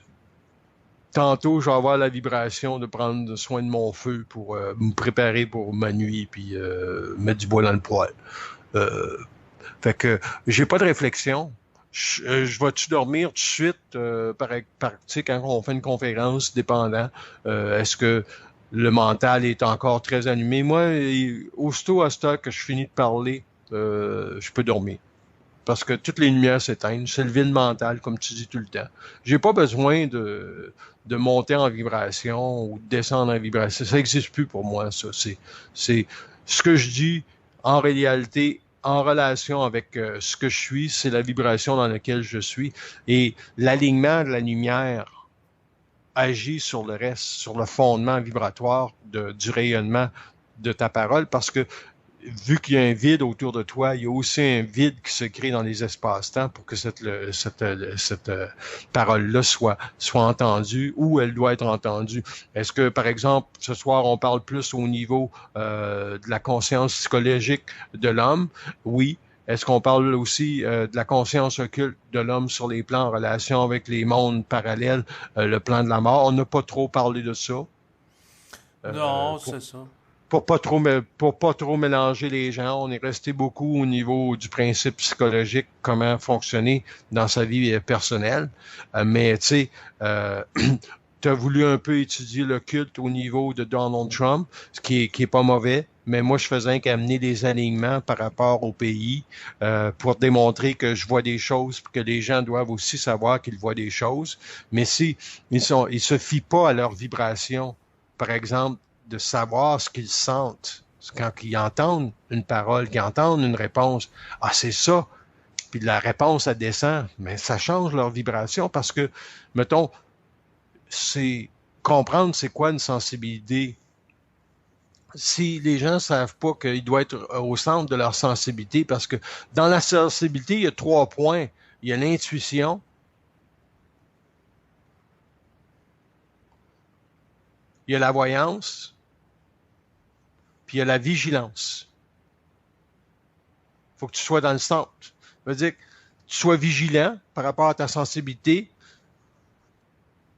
Tantôt, je vais avoir la vibration de prendre soin de mon feu pour me préparer pour ma nuit, puis mettre du bois dans le poêle. Euh, Fait que j'ai pas de réflexion. Je vais-tu dormir tout de suite tu sais, quand on fait une conférence, dépendant, est-ce que le mental est encore très animé? Moi, aussitôt à ce temps que je finis de parler, je peux dormir. Parce que toutes les lumières s'éteignent. C'est le vide mental, comme tu dis tout le temps. J'ai pas besoin de monter en vibration ou de descendre en vibration. Ça n'existe plus pour moi, ça. C'est ce que je dis en réalité, en relation avec ce que je suis, c'est la vibration dans laquelle je suis. Et l'alignement de la lumière agit sur le reste, sur le fondement vibratoire du rayonnement de ta parole, parce que vu qu'il y a un vide autour de toi, il y a aussi un vide qui se crée dans les espaces-temps pour que cette parole-là soit entendue ou elle doit être entendue. Est-ce que, par exemple, ce soir, on parle plus au niveau de la conscience psychologique de l'homme? Oui. Est-ce qu'on parle aussi de la conscience occulte de l'homme sur les plans en relation avec les mondes parallèles, le plan de la mort? On n'a pas trop parlé de ça. Euh, Non, pour, c'est ça. pour pas trop mélanger les gens, on est resté beaucoup au niveau du principe psychologique, comment fonctionner dans sa vie personnelle. Mais tu sais, tu as voulu un peu étudier le culte au niveau de Donald Trump, ce qui est pas mauvais. Mais moi, je faisais qu'amener des alignements par rapport au pays pour démontrer que je vois des choses, que les gens doivent aussi savoir qu'ils voient des choses. Mais si ils se fient pas à leur vibration, par exemple, de savoir ce qu'ils sentent quand ils entendent une parole, qu'ils entendent une réponse. Ah, c'est ça. Puis la réponse, elle descend. Mais ça change leur vibration parce que, mettons, c'est comprendre c'est quoi une sensibilité. Si les gens savent pas qu'ils doivent être au centre de leur sensibilité, parce que dans la sensibilité, il y a 3 points. Il y a l'intuition, il y a la voyance, puis il y a la vigilance. Il faut que tu sois dans le centre. Ça veut dire que tu sois vigilant par rapport à ta sensibilité.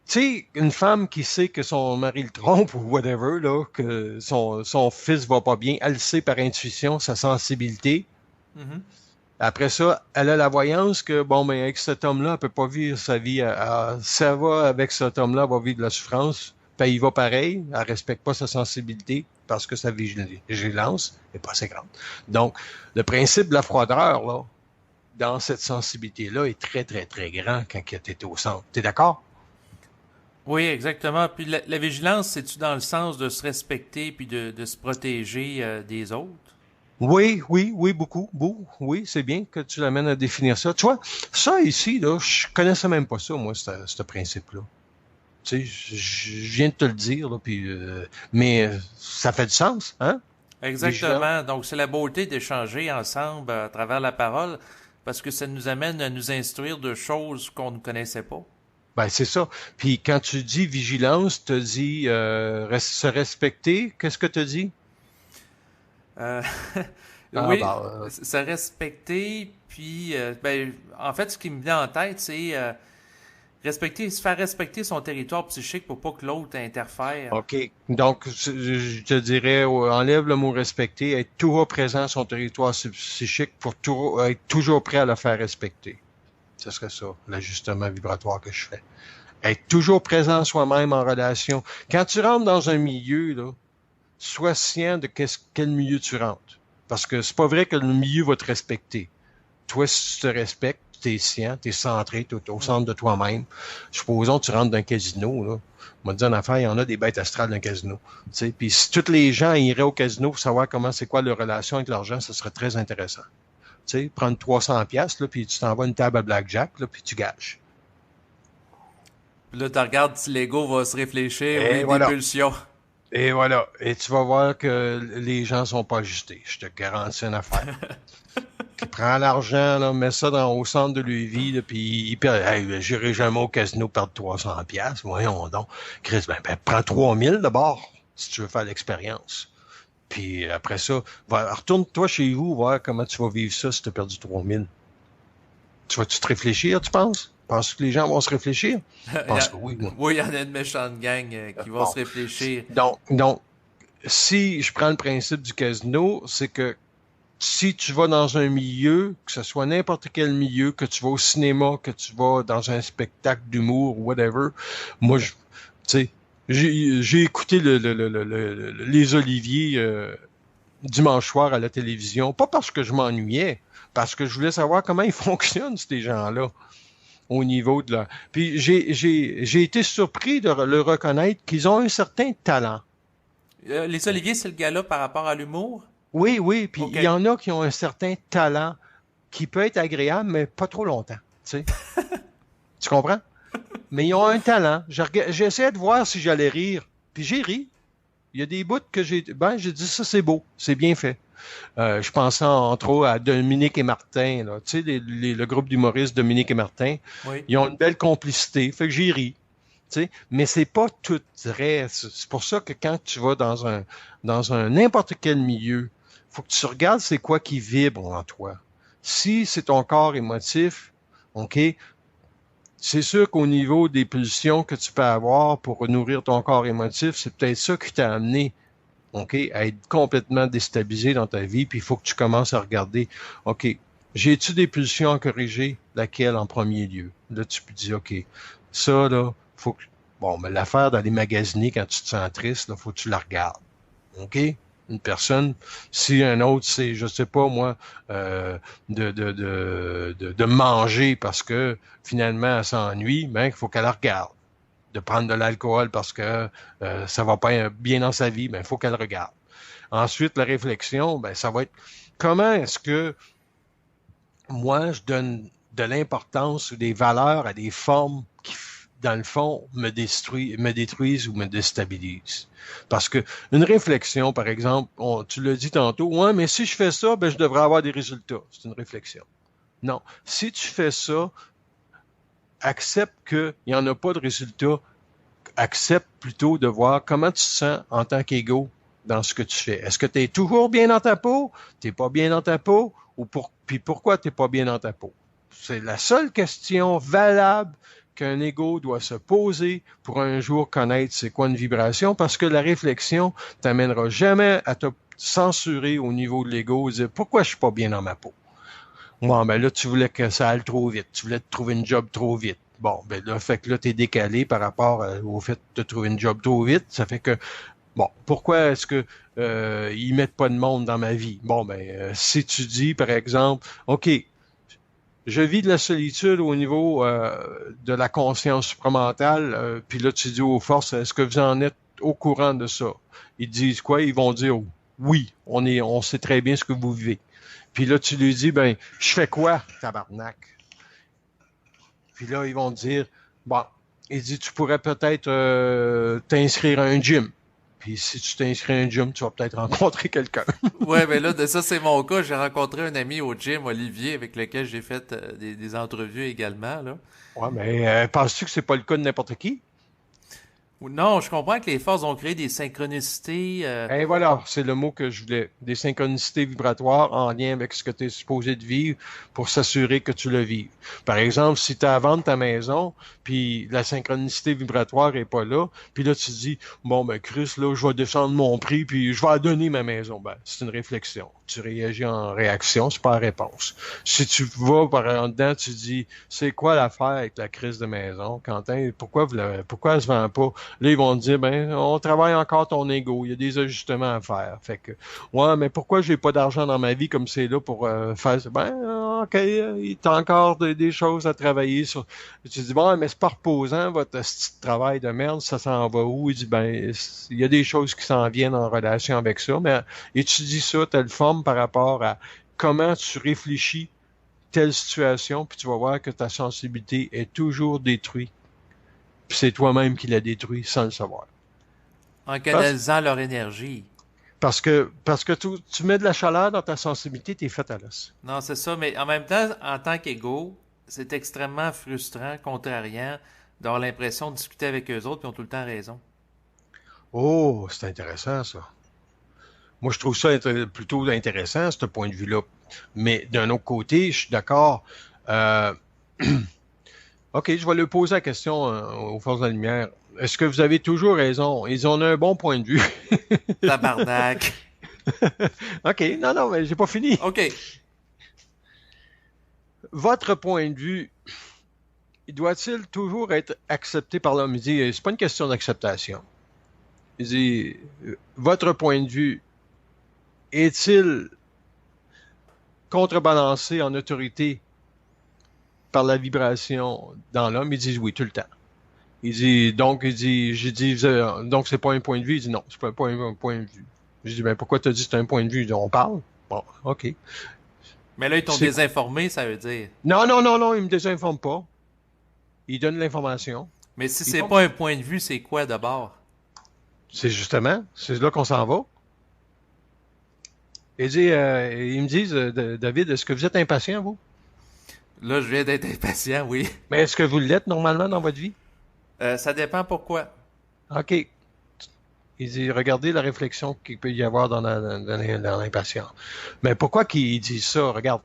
Tu sais, une femme qui sait que son mari le trompe ou whatever, là, que son fils va pas bien, elle le sait par intuition, sa sensibilité. Mhm. Après ça, elle a la voyance que, bon, mais avec cet homme-là, elle peut pas vivre sa vie. Ça va avec cet homme-là, elle va vivre de la souffrance. Puis il va pareil, elle respecte pas sa sensibilité parce que sa vigilance n'est pas assez grande. Donc, le principe de la froideur, là, dans cette sensibilité-là, est très, très, très grand quand tu es au centre. T'es d'accord? Oui, exactement. Puis la vigilance, c'est-tu dans le sens de se respecter puis de se protéger des autres? Oui, oui, oui, beaucoup, beaucoup. Oui, c'est bien que tu l'amènes à définir ça. Tu vois, ça ici, là, je connaissais même pas ça, moi, ce principe-là. Tu sais, je viens de te le dire, là, puis, mais ça fait du sens, hein? Vigilant. Exactement. Donc, c'est la beauté d'échanger ensemble à travers la parole parce que ça nous amène à nous instruire de choses qu'on ne connaissait pas. Ben, c'est ça. Puis quand tu dis vigilance, tu dis se respecter. Qu'est-ce que tu dis? Euh, Ah, oui, ben, se respecter, puis ben, en fait, ce qui me vient en tête, c'est se faire respecter son territoire psychique pour pas que l'autre interfère. OK. Donc, je te dirais, enlève le mot respecter, être toujours présent sur son territoire psychique pour être toujours prêt à le faire respecter. Ce serait ça, l'ajustement vibratoire que je fais. Être toujours présent soi-même en relation. Quand tu rentres dans un milieu, là, sois scient de quel milieu tu rentres. Parce que c'est pas vrai que le milieu va te respecter. Toi, si tu te respectes, t'es scient, t'es centré, t'es au centre de toi-même. Supposons que tu rentres dans un casino, là. On m'a dit en affaire, il y en a des bêtes astrales dans un casino. Tu sais, puis si tous les gens iraient au casino pour savoir comment c'est quoi leur relation avec l'argent, ça serait très intéressant. Tu sais, prendre 300 pièces là, puis tu t'envoies une table à blackjack, là, puis tu gages. Puis là, tu regardes si l'ego va se réfléchir ou il y Et a des voilà. pulsions. Et voilà. Et tu vas voir que les gens sont pas ajustés. Je te garantis une affaire. Qui prend l'argent, là, met ça au centre de leur vie, là, puis il perd, hey, j'irai jamais au casino perdre 300 pièces. Voyons donc. Chris, prends 3000 d'abord, si tu veux faire l'expérience. Puis après ça, retourne-toi chez vous, voir comment tu vas vivre ça si tu as perdu 3000. Tu vas-tu te réfléchir, tu penses? Penses-tu que les gens vont se réfléchir? Je pense que oui, moi. Oui, il y en a une méchante gang qui va Bon. se réfléchir. Donc, si je prends le principe du casino, c'est que si tu vas dans un milieu, que ce soit n'importe quel milieu, que tu vas au cinéma, que tu vas dans un spectacle d'humour, whatever, moi, tu sais, j'ai écouté les Oliviers dimanche soir à la télévision, pas parce que je m'ennuyais, parce que je voulais savoir comment ils fonctionnent, ces gens-là, au niveau de la... Puis j'ai été surpris de le reconnaître qu'ils ont un certain talent. Les Oliviers, c'est le gars-là par rapport à l'humour? Oui, oui, puis OK. il y en a qui ont un certain talent qui peut être agréable, mais pas trop longtemps. Tu sais. Tu comprends? Mais ils ont un talent. J'ai essayé de voir si j'allais rire, puis j'ai ri. Il y a des bouts que j'ai dit ça c'est beau, c'est bien fait. Je pensais entre autres à Dominique et Martin, là. Tu sais, le groupe d'humoristes Dominique et Martin. Oui. Ils ont une belle complicité, fait que j'ai ri. Tu sais, mais c'est pas tout vrai. C'est pour ça que quand tu vas dans un n'importe quel milieu, faut que tu regardes c'est quoi qui vibre en toi. Si c'est ton corps émotif, OK, c'est sûr qu'au niveau des pulsions que tu peux avoir pour nourrir ton corps émotif, c'est peut-être ça qui t'a amené, OK, à être complètement déstabilisé dans ta vie, puis il faut que tu commences à regarder, OK, j'ai-tu des pulsions à corriger? Laquelle en premier lieu? Là, tu peux dire, OK, ça, là, faut que... Bon, mais l'affaire d'aller magasiner quand tu te sens triste, là, faut que tu la regardes. OK? Une personne, si un autre, c'est, je sais pas moi, de manger parce que finalement elle s'ennuie, ben il faut qu'elle la regarde. De prendre de l'alcool parce que ça va pas bien dans sa vie, ben il faut qu'elle regarde. Ensuite, la réflexion, ben ça va être comment est-ce que moi je donne de l'importance ou des valeurs à des formes qui, dans le fond, me détruisent ou me déstabilisent. Parce que une réflexion, par exemple, tu l'as dit tantôt, ouais, mais si je fais ça, ben je devrais avoir des résultats. C'est une réflexion. Non. Si tu fais ça, accepte qu'il n'y en a pas de résultats. Accepte plutôt de voir comment tu te sens en tant qu'égo dans ce que tu fais. Est-ce que tu es toujours bien dans ta peau? Tu n'es pas bien dans ta peau? Puis pourquoi tu n'es pas bien dans ta peau? C'est la seule question valable qu'un ego doit se poser pour un jour connaître c'est quoi une vibration, parce que la réflexion t'amènera jamais à te censurer au niveau de l'ego et dire pourquoi je suis pas bien dans ma peau. Bon, ben là, tu voulais que ça aille trop vite. Tu voulais te trouver une job trop vite. Bon, ben là, fait que là, t'es décalé par rapport au fait de te trouver une job trop vite. Ça fait que, bon, pourquoi est-ce que ils mettent pas de monde dans ma vie? Bon, ben, si tu dis, par exemple, OK, je vis de la solitude au niveau de la conscience supramentale, puis là, tu dis aux forces, est-ce que vous en êtes au courant de ça? Ils disent quoi? Ils vont dire, oui, on sait très bien ce que vous vivez. Puis là, tu lui dis, ben, je fais quoi, tabarnak? Puis là, ils vont dire, bon, il dit, tu pourrais peut-être t'inscrire à un gym. Puis si tu t'inscris à un gym, tu vas peut-être rencontrer quelqu'un. Ouais, mais là, de ça, c'est mon cas. J'ai rencontré un ami au gym, Olivier, avec lequel j'ai fait des entrevues également, là. Ouais, mais penses-tu que c'est pas le cas de n'importe qui? Non, je comprends que les forces ont créé des synchronicités. Et voilà, c'est le mot que je voulais. Des synchronicités vibratoires en lien avec ce que tu es supposé de vivre pour s'assurer que tu le vives. Par exemple, si tu as à vendre ta maison, puis la synchronicité vibratoire est pas là, puis là tu te dis, bon ben Chris, là je vais descendre mon prix, puis je vais donner ma maison. Ben, c'est une réflexion. Tu réagis en réaction, c'est pas la réponse. Si tu vas par en dedans, tu dis, c'est quoi l'affaire avec la crise de maison, Quentin? Pourquoi elle se vend pas? Là, ils vont te dire, ben, on travaille encore ton ego. Il y a des ajustements à faire. Fait que, ouais, mais pourquoi j'ai pas d'argent dans ma vie comme c'est là pour faire ça? Ben, OK, il y a encore des choses à travailler sur. Tu dis, bon, mais c'est pas reposant, votre petit travail de merde, ça s'en va où? Il dit, ben, il y a des choses qui s'en viennent en relation avec ça, mais étudie ça, telle forme par rapport à comment tu réfléchis telle situation, puis tu vas voir que ta sensibilité est toujours détruite. Puis c'est toi-même qui l'as détruit sans le savoir. En Parce, canalisant leur énergie. parce que tu mets de la chaleur dans ta sensibilité, t'es fait à l'os. Non, c'est ça, mais en même temps, en tant qu'égo, c'est extrêmement frustrant, contrariant, d'avoir l'impression de discuter avec eux autres, puis ils ont tout le temps raison. Oh, c'est intéressant ça. Moi, je trouve ça plutôt intéressant, ce point de vue-là. Mais d'un autre côté, je suis d'accord. Euh, OK, je vais lui poser la question aux forces de la lumière. Est-ce que vous avez toujours raison? Ils ont un bon point de vue. Tabarnak. OK, non, non, mais j'ai pas fini. OK. Votre point de vue, doit-il toujours être accepté par l'homme? Il dit, c'est pas une question d'acceptation. Il dit, votre point de vue est-il contrebalancé en autorité par la vibration dans l'homme? Ils disent oui, tout le temps. J'ai dit, donc c'est pas un point de vue? Il dit non, c'est pas un point de vue. Je dis, ben pourquoi t'as dit que c'est un point de vue? On parle? Bon, OK. Mais là, ils t'ont C'est, désinformé, ça veut dire. non, non, non, non, il me désinforme pas. Il donne l'information. Mais si Il c'est pense. pas un point de vue, c'est quoi d'abord? C'est là qu'on s'en va. Ils me disent, David, est-ce que vous êtes impatient, vous? Là, je viens d'être impatient, oui. Mais est-ce que vous l'êtes normalement dans votre vie? Ça dépend pourquoi. OK. Il dit, regardez la réflexion qu'il peut y avoir dans l'impatience. Mais pourquoi qu'ils disent ça? Regarde.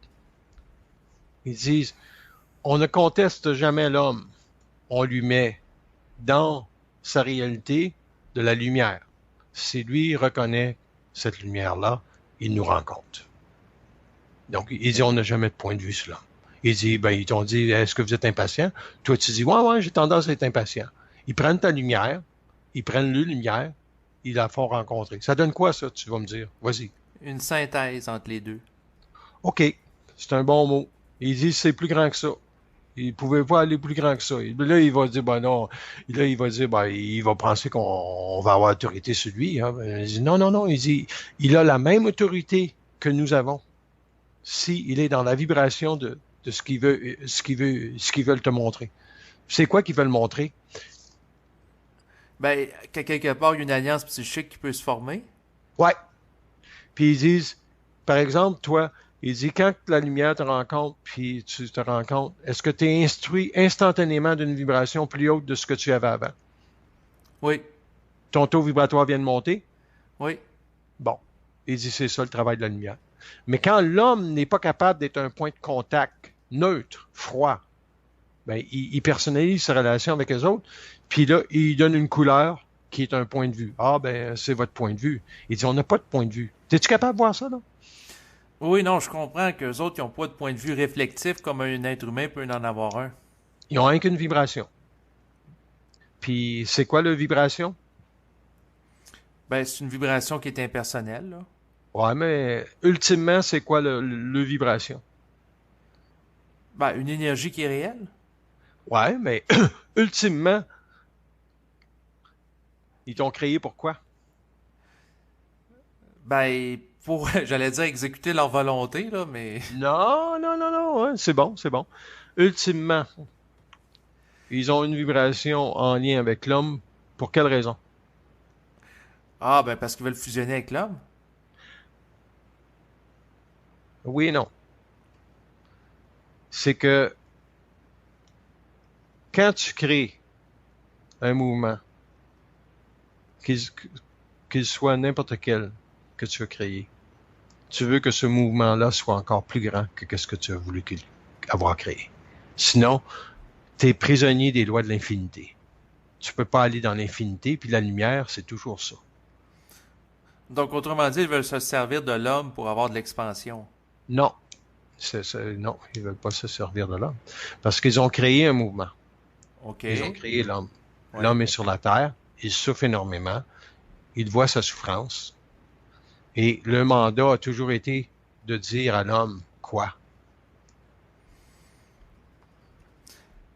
Ils disent, on ne conteste jamais l'homme. On lui met dans sa réalité de la lumière. Si lui reconnaît cette lumière-là, il nous rend compte. Donc, il dit, on n'a jamais de point de vue sur l'homme. Il dit, ben, ils t'ont dit, est-ce que vous êtes impatient? Toi, tu dis, ouais, j'ai tendance à être impatient. Ils prennent ta lumière, ils prennent le lumière, ils la font rencontrer. Ça donne quoi, ça, tu vas me dire? Vas-y. Une synthèse entre les deux. OK, c'est un bon mot. Ils disent, c'est plus grand que ça. Il pouvait pas aller plus grand que ça. Et là, il va dire, ben non. Là, il va dire, ben, il va penser qu'on va avoir autorité sur lui. Hein. Il dit, non, non, non. Il dit, il a la même autorité que nous avons. Si il est dans la vibration de ce qu'ils veulent te montrer. C'est quoi qu'ils veulent montrer? Ben, que quelque part, il y a une alliance psychique qui peut se former. Ouais. Puis ils disent, par exemple, toi, il dit, quand la lumière te rencontre, puis tu te rends compte, est-ce que tu es instruit instantanément d'une vibration plus haute de ce que tu avais avant? Oui, Ton taux vibratoire vient de monter? oui. Bon. Il dit, c'est ça le travail de la lumière. Mais quand l'homme n'est pas capable d'être un point de contact neutre, froid, ben, il personnalise sa relation avec les autres, puis là, il donne une couleur qui est un point de vue. Ah, ben, c'est votre point de vue. Il dit, on n'a pas de point de vue. Es-tu capable de voir ça, là? Oui, non, je comprends qu'eux autres, ils n'ont pas de point de vue réflectif comme un être humain peut en avoir un. Ils ont rien qu'une vibration. Puis, c'est quoi la vibration? Ben, c'est une vibration qui est impersonnelle, là. Ouais, mais ultimement, c'est quoi le vibration? Ben, une énergie qui est réelle. Ouais, mais ultimement, ils t'ont créé pour quoi? Ben, pour, j'allais dire exécuter leur volonté, là, mais Non, non, non, non, ouais, c'est bon, c'est bon. Ultimement, ils ont une vibration en lien avec l'homme. Pour quelle raison? Ah, ben parce qu'ils veulent fusionner avec l'homme. Oui et non. C'est que quand tu crées un mouvement, qu'il qu'il soit n'importe quel que tu veux créer, tu veux que ce mouvement-là soit encore plus grand que ce que tu as voulu avoir créé. Sinon, tu es prisonnier des lois de l'infinité. Tu peux pas aller dans l'infinité, puis la lumière, c'est toujours ça. Donc, autrement dit, ils veulent se servir de l'homme pour avoir de l'expansion. Non, non, ils veulent pas se servir de l'homme. Parce qu'ils ont créé un mouvement. OK. Ils ont créé l'homme. Ouais. L'homme est sur la terre, il souffre énormément, il voit sa souffrance, et le mandat a toujours été de dire à l'homme quoi?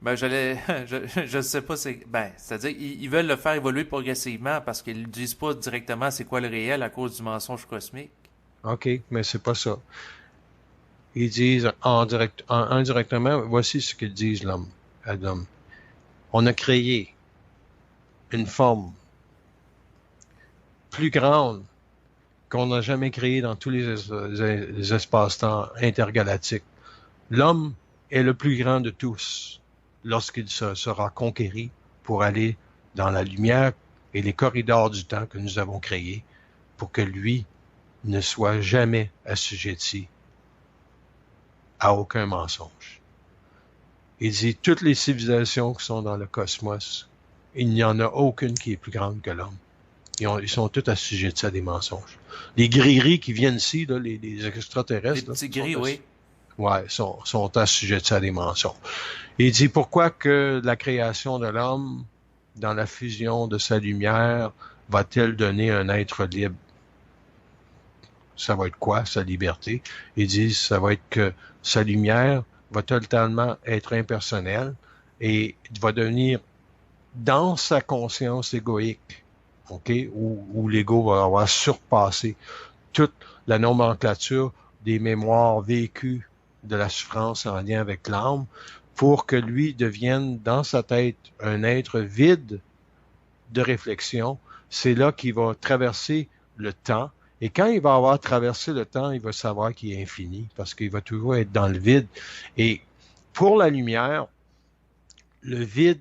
Ben, je sais pas, c'est-à-dire, ils veulent le faire évoluer progressivement parce qu'ils ne disent pas directement c'est quoi le réel à cause du mensonge cosmique. OK, mais c'est pas ça. Ils disent indirectement, voici ce qu'ils disent l'homme, à l'homme. On a créé une forme plus grande qu'on n'a jamais créée dans tous les espaces-temps intergalactiques. L'homme est le plus grand de tous lorsqu'il sera conquéri pour aller dans la lumière et les corridors du temps que nous avons créés pour que lui ne soit jamais assujetti à aucun mensonge. Il dit toutes les civilisations qui sont dans le cosmos, il n'y en a aucune qui est plus grande que l'homme. Ils sont tous assujettis à des mensonges. Les grilleries qui viennent ici, là, les Les extraterrestres, là, petits gris, oui. sont assujettis à des mensonges. Il dit pourquoi que la création de l'homme, dans la fusion de sa lumière, va-t-elle donner un être libre? Ça va être quoi, sa liberté? Il dit ça va être que sa lumière va totalement être impersonnelle et va devenir dans sa conscience égoïque, OK, où l'ego va avoir surpassé toute la nomenclature des mémoires vécues de la souffrance en lien avec l'âme, pour que lui devienne dans sa tête un être vide de réflexion. C'est là qu'il va traverser le temps. Et quand il va avoir traversé le temps, il va savoir qu'il est infini, parce qu'il va toujours être dans le vide. Et pour la lumière, le vide,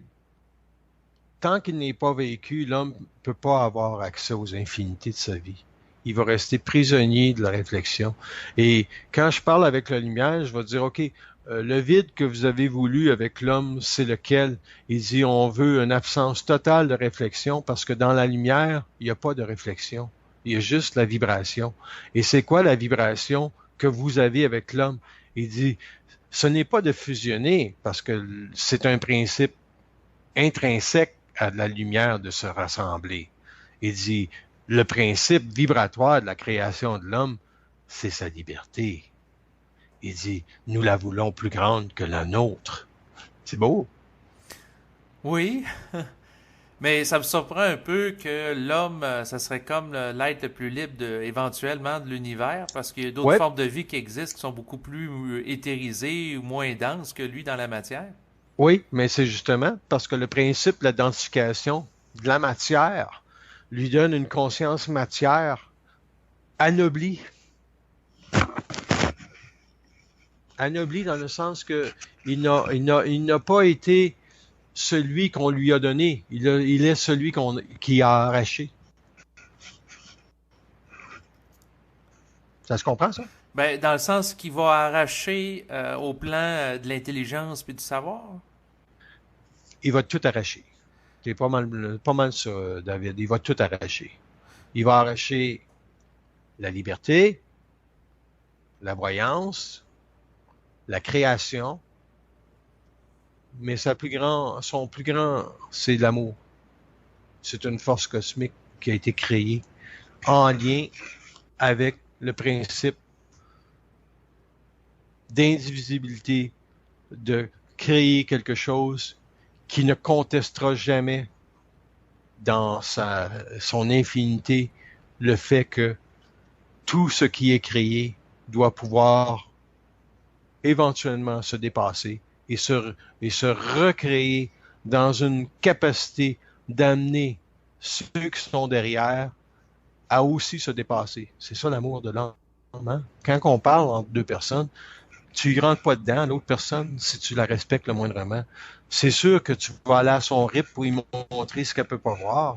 tant qu'il n'est pas vécu, l'homme ne peut pas avoir accès aux infinités de sa vie. Il va rester prisonnier de la réflexion. Et quand je parle avec la lumière, je vais dire, OK, le vide que vous avez voulu avec l'homme, c'est lequel? Il dit, on veut une absence totale de réflexion parce que dans la lumière, il n'y a pas de réflexion. Il y a juste la vibration. Et c'est quoi la vibration que vous avez avec l'homme? Il dit, ce n'est pas de fusionner parce que c'est un principe intrinsèque à la lumière de se rassembler. Il dit, le principe vibratoire de la création de l'homme, c'est sa liberté. Il dit, nous la voulons plus grande que la nôtre. C'est beau. Oui, mais ça me surprend un peu que l'homme, ça serait comme l'être le plus libre éventuellement de l'univers, parce qu'il y a d'autres Ouais, formes de vie qui existent qui sont beaucoup plus éthérisées ou moins denses que lui dans la matière. oui, mais c'est justement parce que le principe de la densification de la matière lui donne une conscience matière anoblie. Anoblie dans le sens que il n'a pas été celui qu'on lui a donné. Il est celui qui a arraché. Ça se comprend, ça? Ben, dans le sens qu'il va arracher au plan de l'intelligence puis du savoir. Il va tout arracher. C'est pas mal ça, David. Il va tout arracher. Il va arracher la liberté, la voyance, la création, mais son plus grand, c'est l'amour. C'est une force cosmique qui a été créée en lien avec le principe d'indivisibilité, de créer quelque chose qui ne contestera jamais dans son infinité le fait que tout ce qui est créé doit pouvoir éventuellement se dépasser et se recréer dans une capacité d'amener ceux qui sont derrière à aussi se dépasser. C'est ça l'amour de l'homme. Hein? Quand on parle entre deux personnes, tu y rentres pas dedans, l'autre personne, si tu la respectes le moindrement. C'est sûr que tu vas aller à son rythme pour lui montrer ce qu'elle peut pas voir.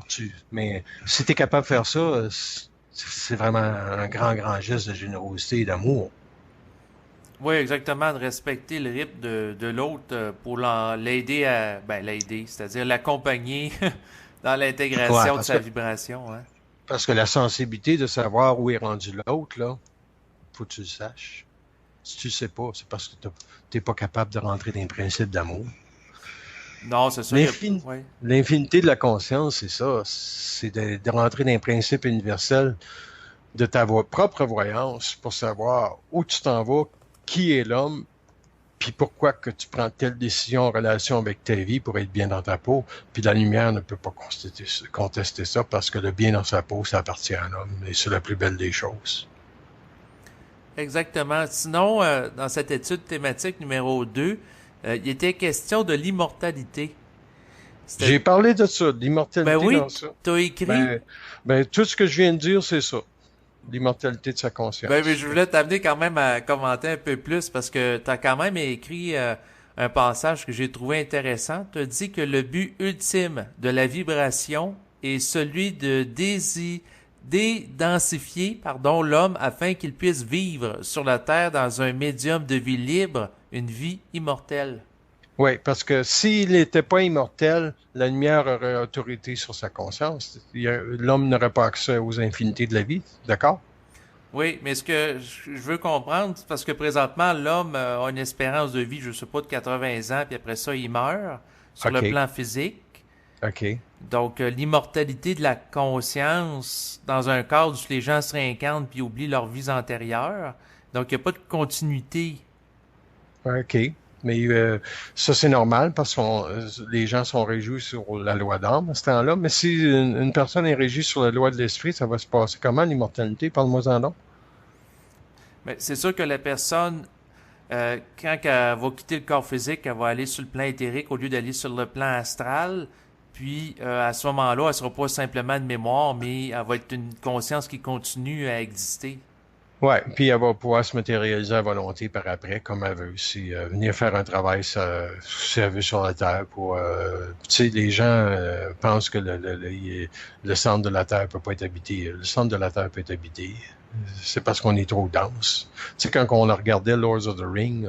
Mais si tu es capable de faire ça, c'est vraiment un grand, grand geste de générosité et d'amour. Oui, exactement, de respecter le rythme de l'autre pour l'aider à, ben, l'aider, c'est-à-dire l'accompagner dans Ouais, l'intégration de sa vibration, hein. parce que la sensibilité de savoir où est rendu l'autre, là, faut que tu le saches. Si tu le sais pas, c'est parce que tu n'es pas capable de rentrer dans les principes d'amour. Non, c'est ça, L'infin- ouais. L'infinité de la conscience, c'est ça. C'est de rentrer dans les principes universels de ta propre voyance pour savoir où tu t'en vas, qui est l'homme, puis pourquoi que tu prends telle décision en relation avec ta vie pour être bien dans ta peau. Puis la lumière ne peut pas contester ça parce que le bien dans sa peau, ça appartient à l'homme et c'est la plus belle des choses. Exactement. Sinon, dans cette étude thématique numéro 2, il était question de l'immortalité. J'ai C'était, parlé de ça, de ben l'immortalité dans oui, ça. t'as écrit. Ben, tout ce que je viens de dire, c'est ça. L'immortalité de sa Ben, mais conscience. je voulais t'amener quand même à commenter un peu plus parce que t'as quand même écrit un passage que j'ai trouvé intéressant. T'as dit que le but ultime de la vibration est celui de dédensifier, l'homme afin qu'il puisse vivre sur la Terre dans un médium de vie libre, une vie immortelle. Oui, parce que s'il n'était pas immortel, la lumière aurait autorité sur sa conscience. L'homme n'aurait pas accès aux infinités de la vie, d'accord? Oui, mais ce que je veux comprendre, c'est parce que présentement, l'homme a une espérance de vie, je sais pas, de 80 ans, puis après ça, il meurt sur le OK, plan physique. OK. Donc, l'immortalité de la conscience dans un cadre où les gens se réincarnent puis oublient leurs vies antérieures. Donc, il n'y a pas de continuité. OK. Mais ça, c'est normal parce que les gens sont régis sur la loi d'âme à ce temps-là. Mais si une personne est régie sur la loi de l'esprit, ça va se passer comment, l'immortalité? Parle-moi-en donc. Mais c'est sûr que la personne, quand elle va quitter le corps physique, elle va aller sur le plan éthérique au lieu d'aller sur le plan astral. Puis, à ce moment-là, elle ne sera pas simplement de mémoire, mais elle va être une conscience qui continue à exister. Ouais, puis elle va pouvoir se matérialiser à volonté par après, comme elle veut aussi. Venir faire un travail, si elle veut, sur la Terre. Tu sais, les gens pensent que le centre de la Terre peut pas être habité. Le centre de la Terre peut être habité. C'est parce qu'on est trop dense. Tu sais, quand on regardait Lords of the Ring,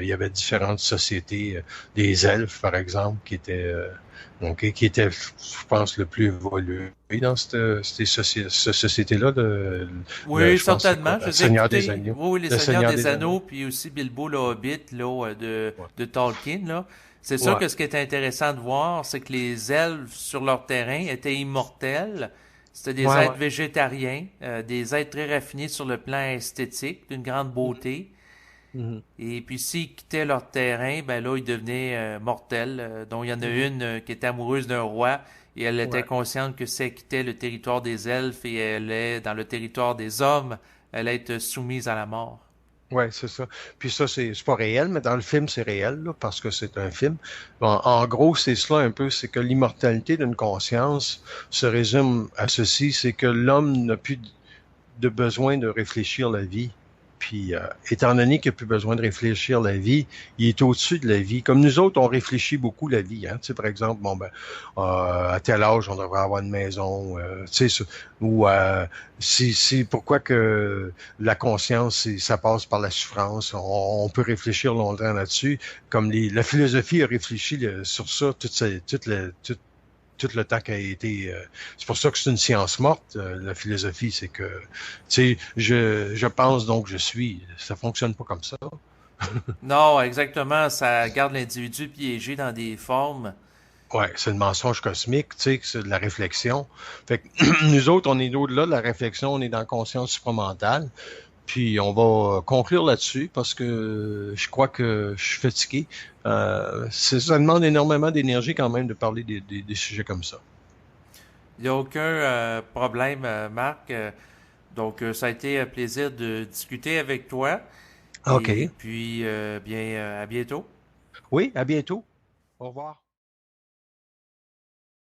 il y avait différentes sociétés, des elfes, par exemple, qui étaient, je pense, le plus évolué dans cette société-là. Oui, Je pense que c'est quoi? certainement. Je Le les ai Seigneur des écoutés. Agneaux. Oui, oui, les Le Seigneurs Seigneur des des Anneaux. Anneaux, puis aussi Bilbo le Hobbit, là, Ouais. de Tolkien, là. C'est sûr Ouais. que ce qui est intéressant de voir, c'est que les elfes sur leur terrain étaient immortels. C'était des Ouais, ouais. êtres végétariens, des êtres très raffinés sur le plan esthétique, d'une grande beauté. Mhm. Et puis s'ils quittaient leur terrain, ben là, ils devenaient mortels. Dont il y en a Mhm. une qui était amoureuse d'un roi et elle était Ouais. consciente que si elle quittait le territoire des elfes et elle est dans le territoire des hommes, elle allait être soumise à la mort. Ouais, c'est ça. Puis ça, c'est pas réel, mais dans le film, c'est réel, là, parce que c'est un film. Bon, en gros, c'est cela un peu, c'est que l'immortalité d'une conscience se résume à ceci, c'est que l'homme n'a plus de besoin de réfléchir la vie. Puis, étant donné qu'il n'a plus besoin de réfléchir la vie, il est au-dessus de la vie. Comme nous autres, on réfléchit beaucoup la vie. Hein? Tu sais, par exemple, bon ben, à tel âge, on devrait avoir une maison. Tu sais, ou pourquoi que la conscience, ça passe par la souffrance. On peut réfléchir longtemps là-dessus. Comme la philosophie a réfléchi sur ça tout le temps qu'elle a été. C'est pour ça que c'est une science morte, la philosophie, c'est que, tu sais, je pense donc je suis. Ça fonctionne pas comme ça. Non, exactement, ça garde l'individu piégé dans des formes. Ouais, c'est le mensonge cosmique, tu sais, c'est de la réflexion. Fait que nous autres, on est au-delà de la réflexion, on est dans la conscience supramentale. Puis on va conclure là-dessus parce que je crois que je suis fatigué. Ça demande énormément d'énergie quand même de parler des sujets comme ça. Il n'y a aucun problème, Marc. Donc, ça a été un plaisir de discuter avec toi. Et OK. puis, bien, à bientôt. Oui, à bientôt. Au revoir.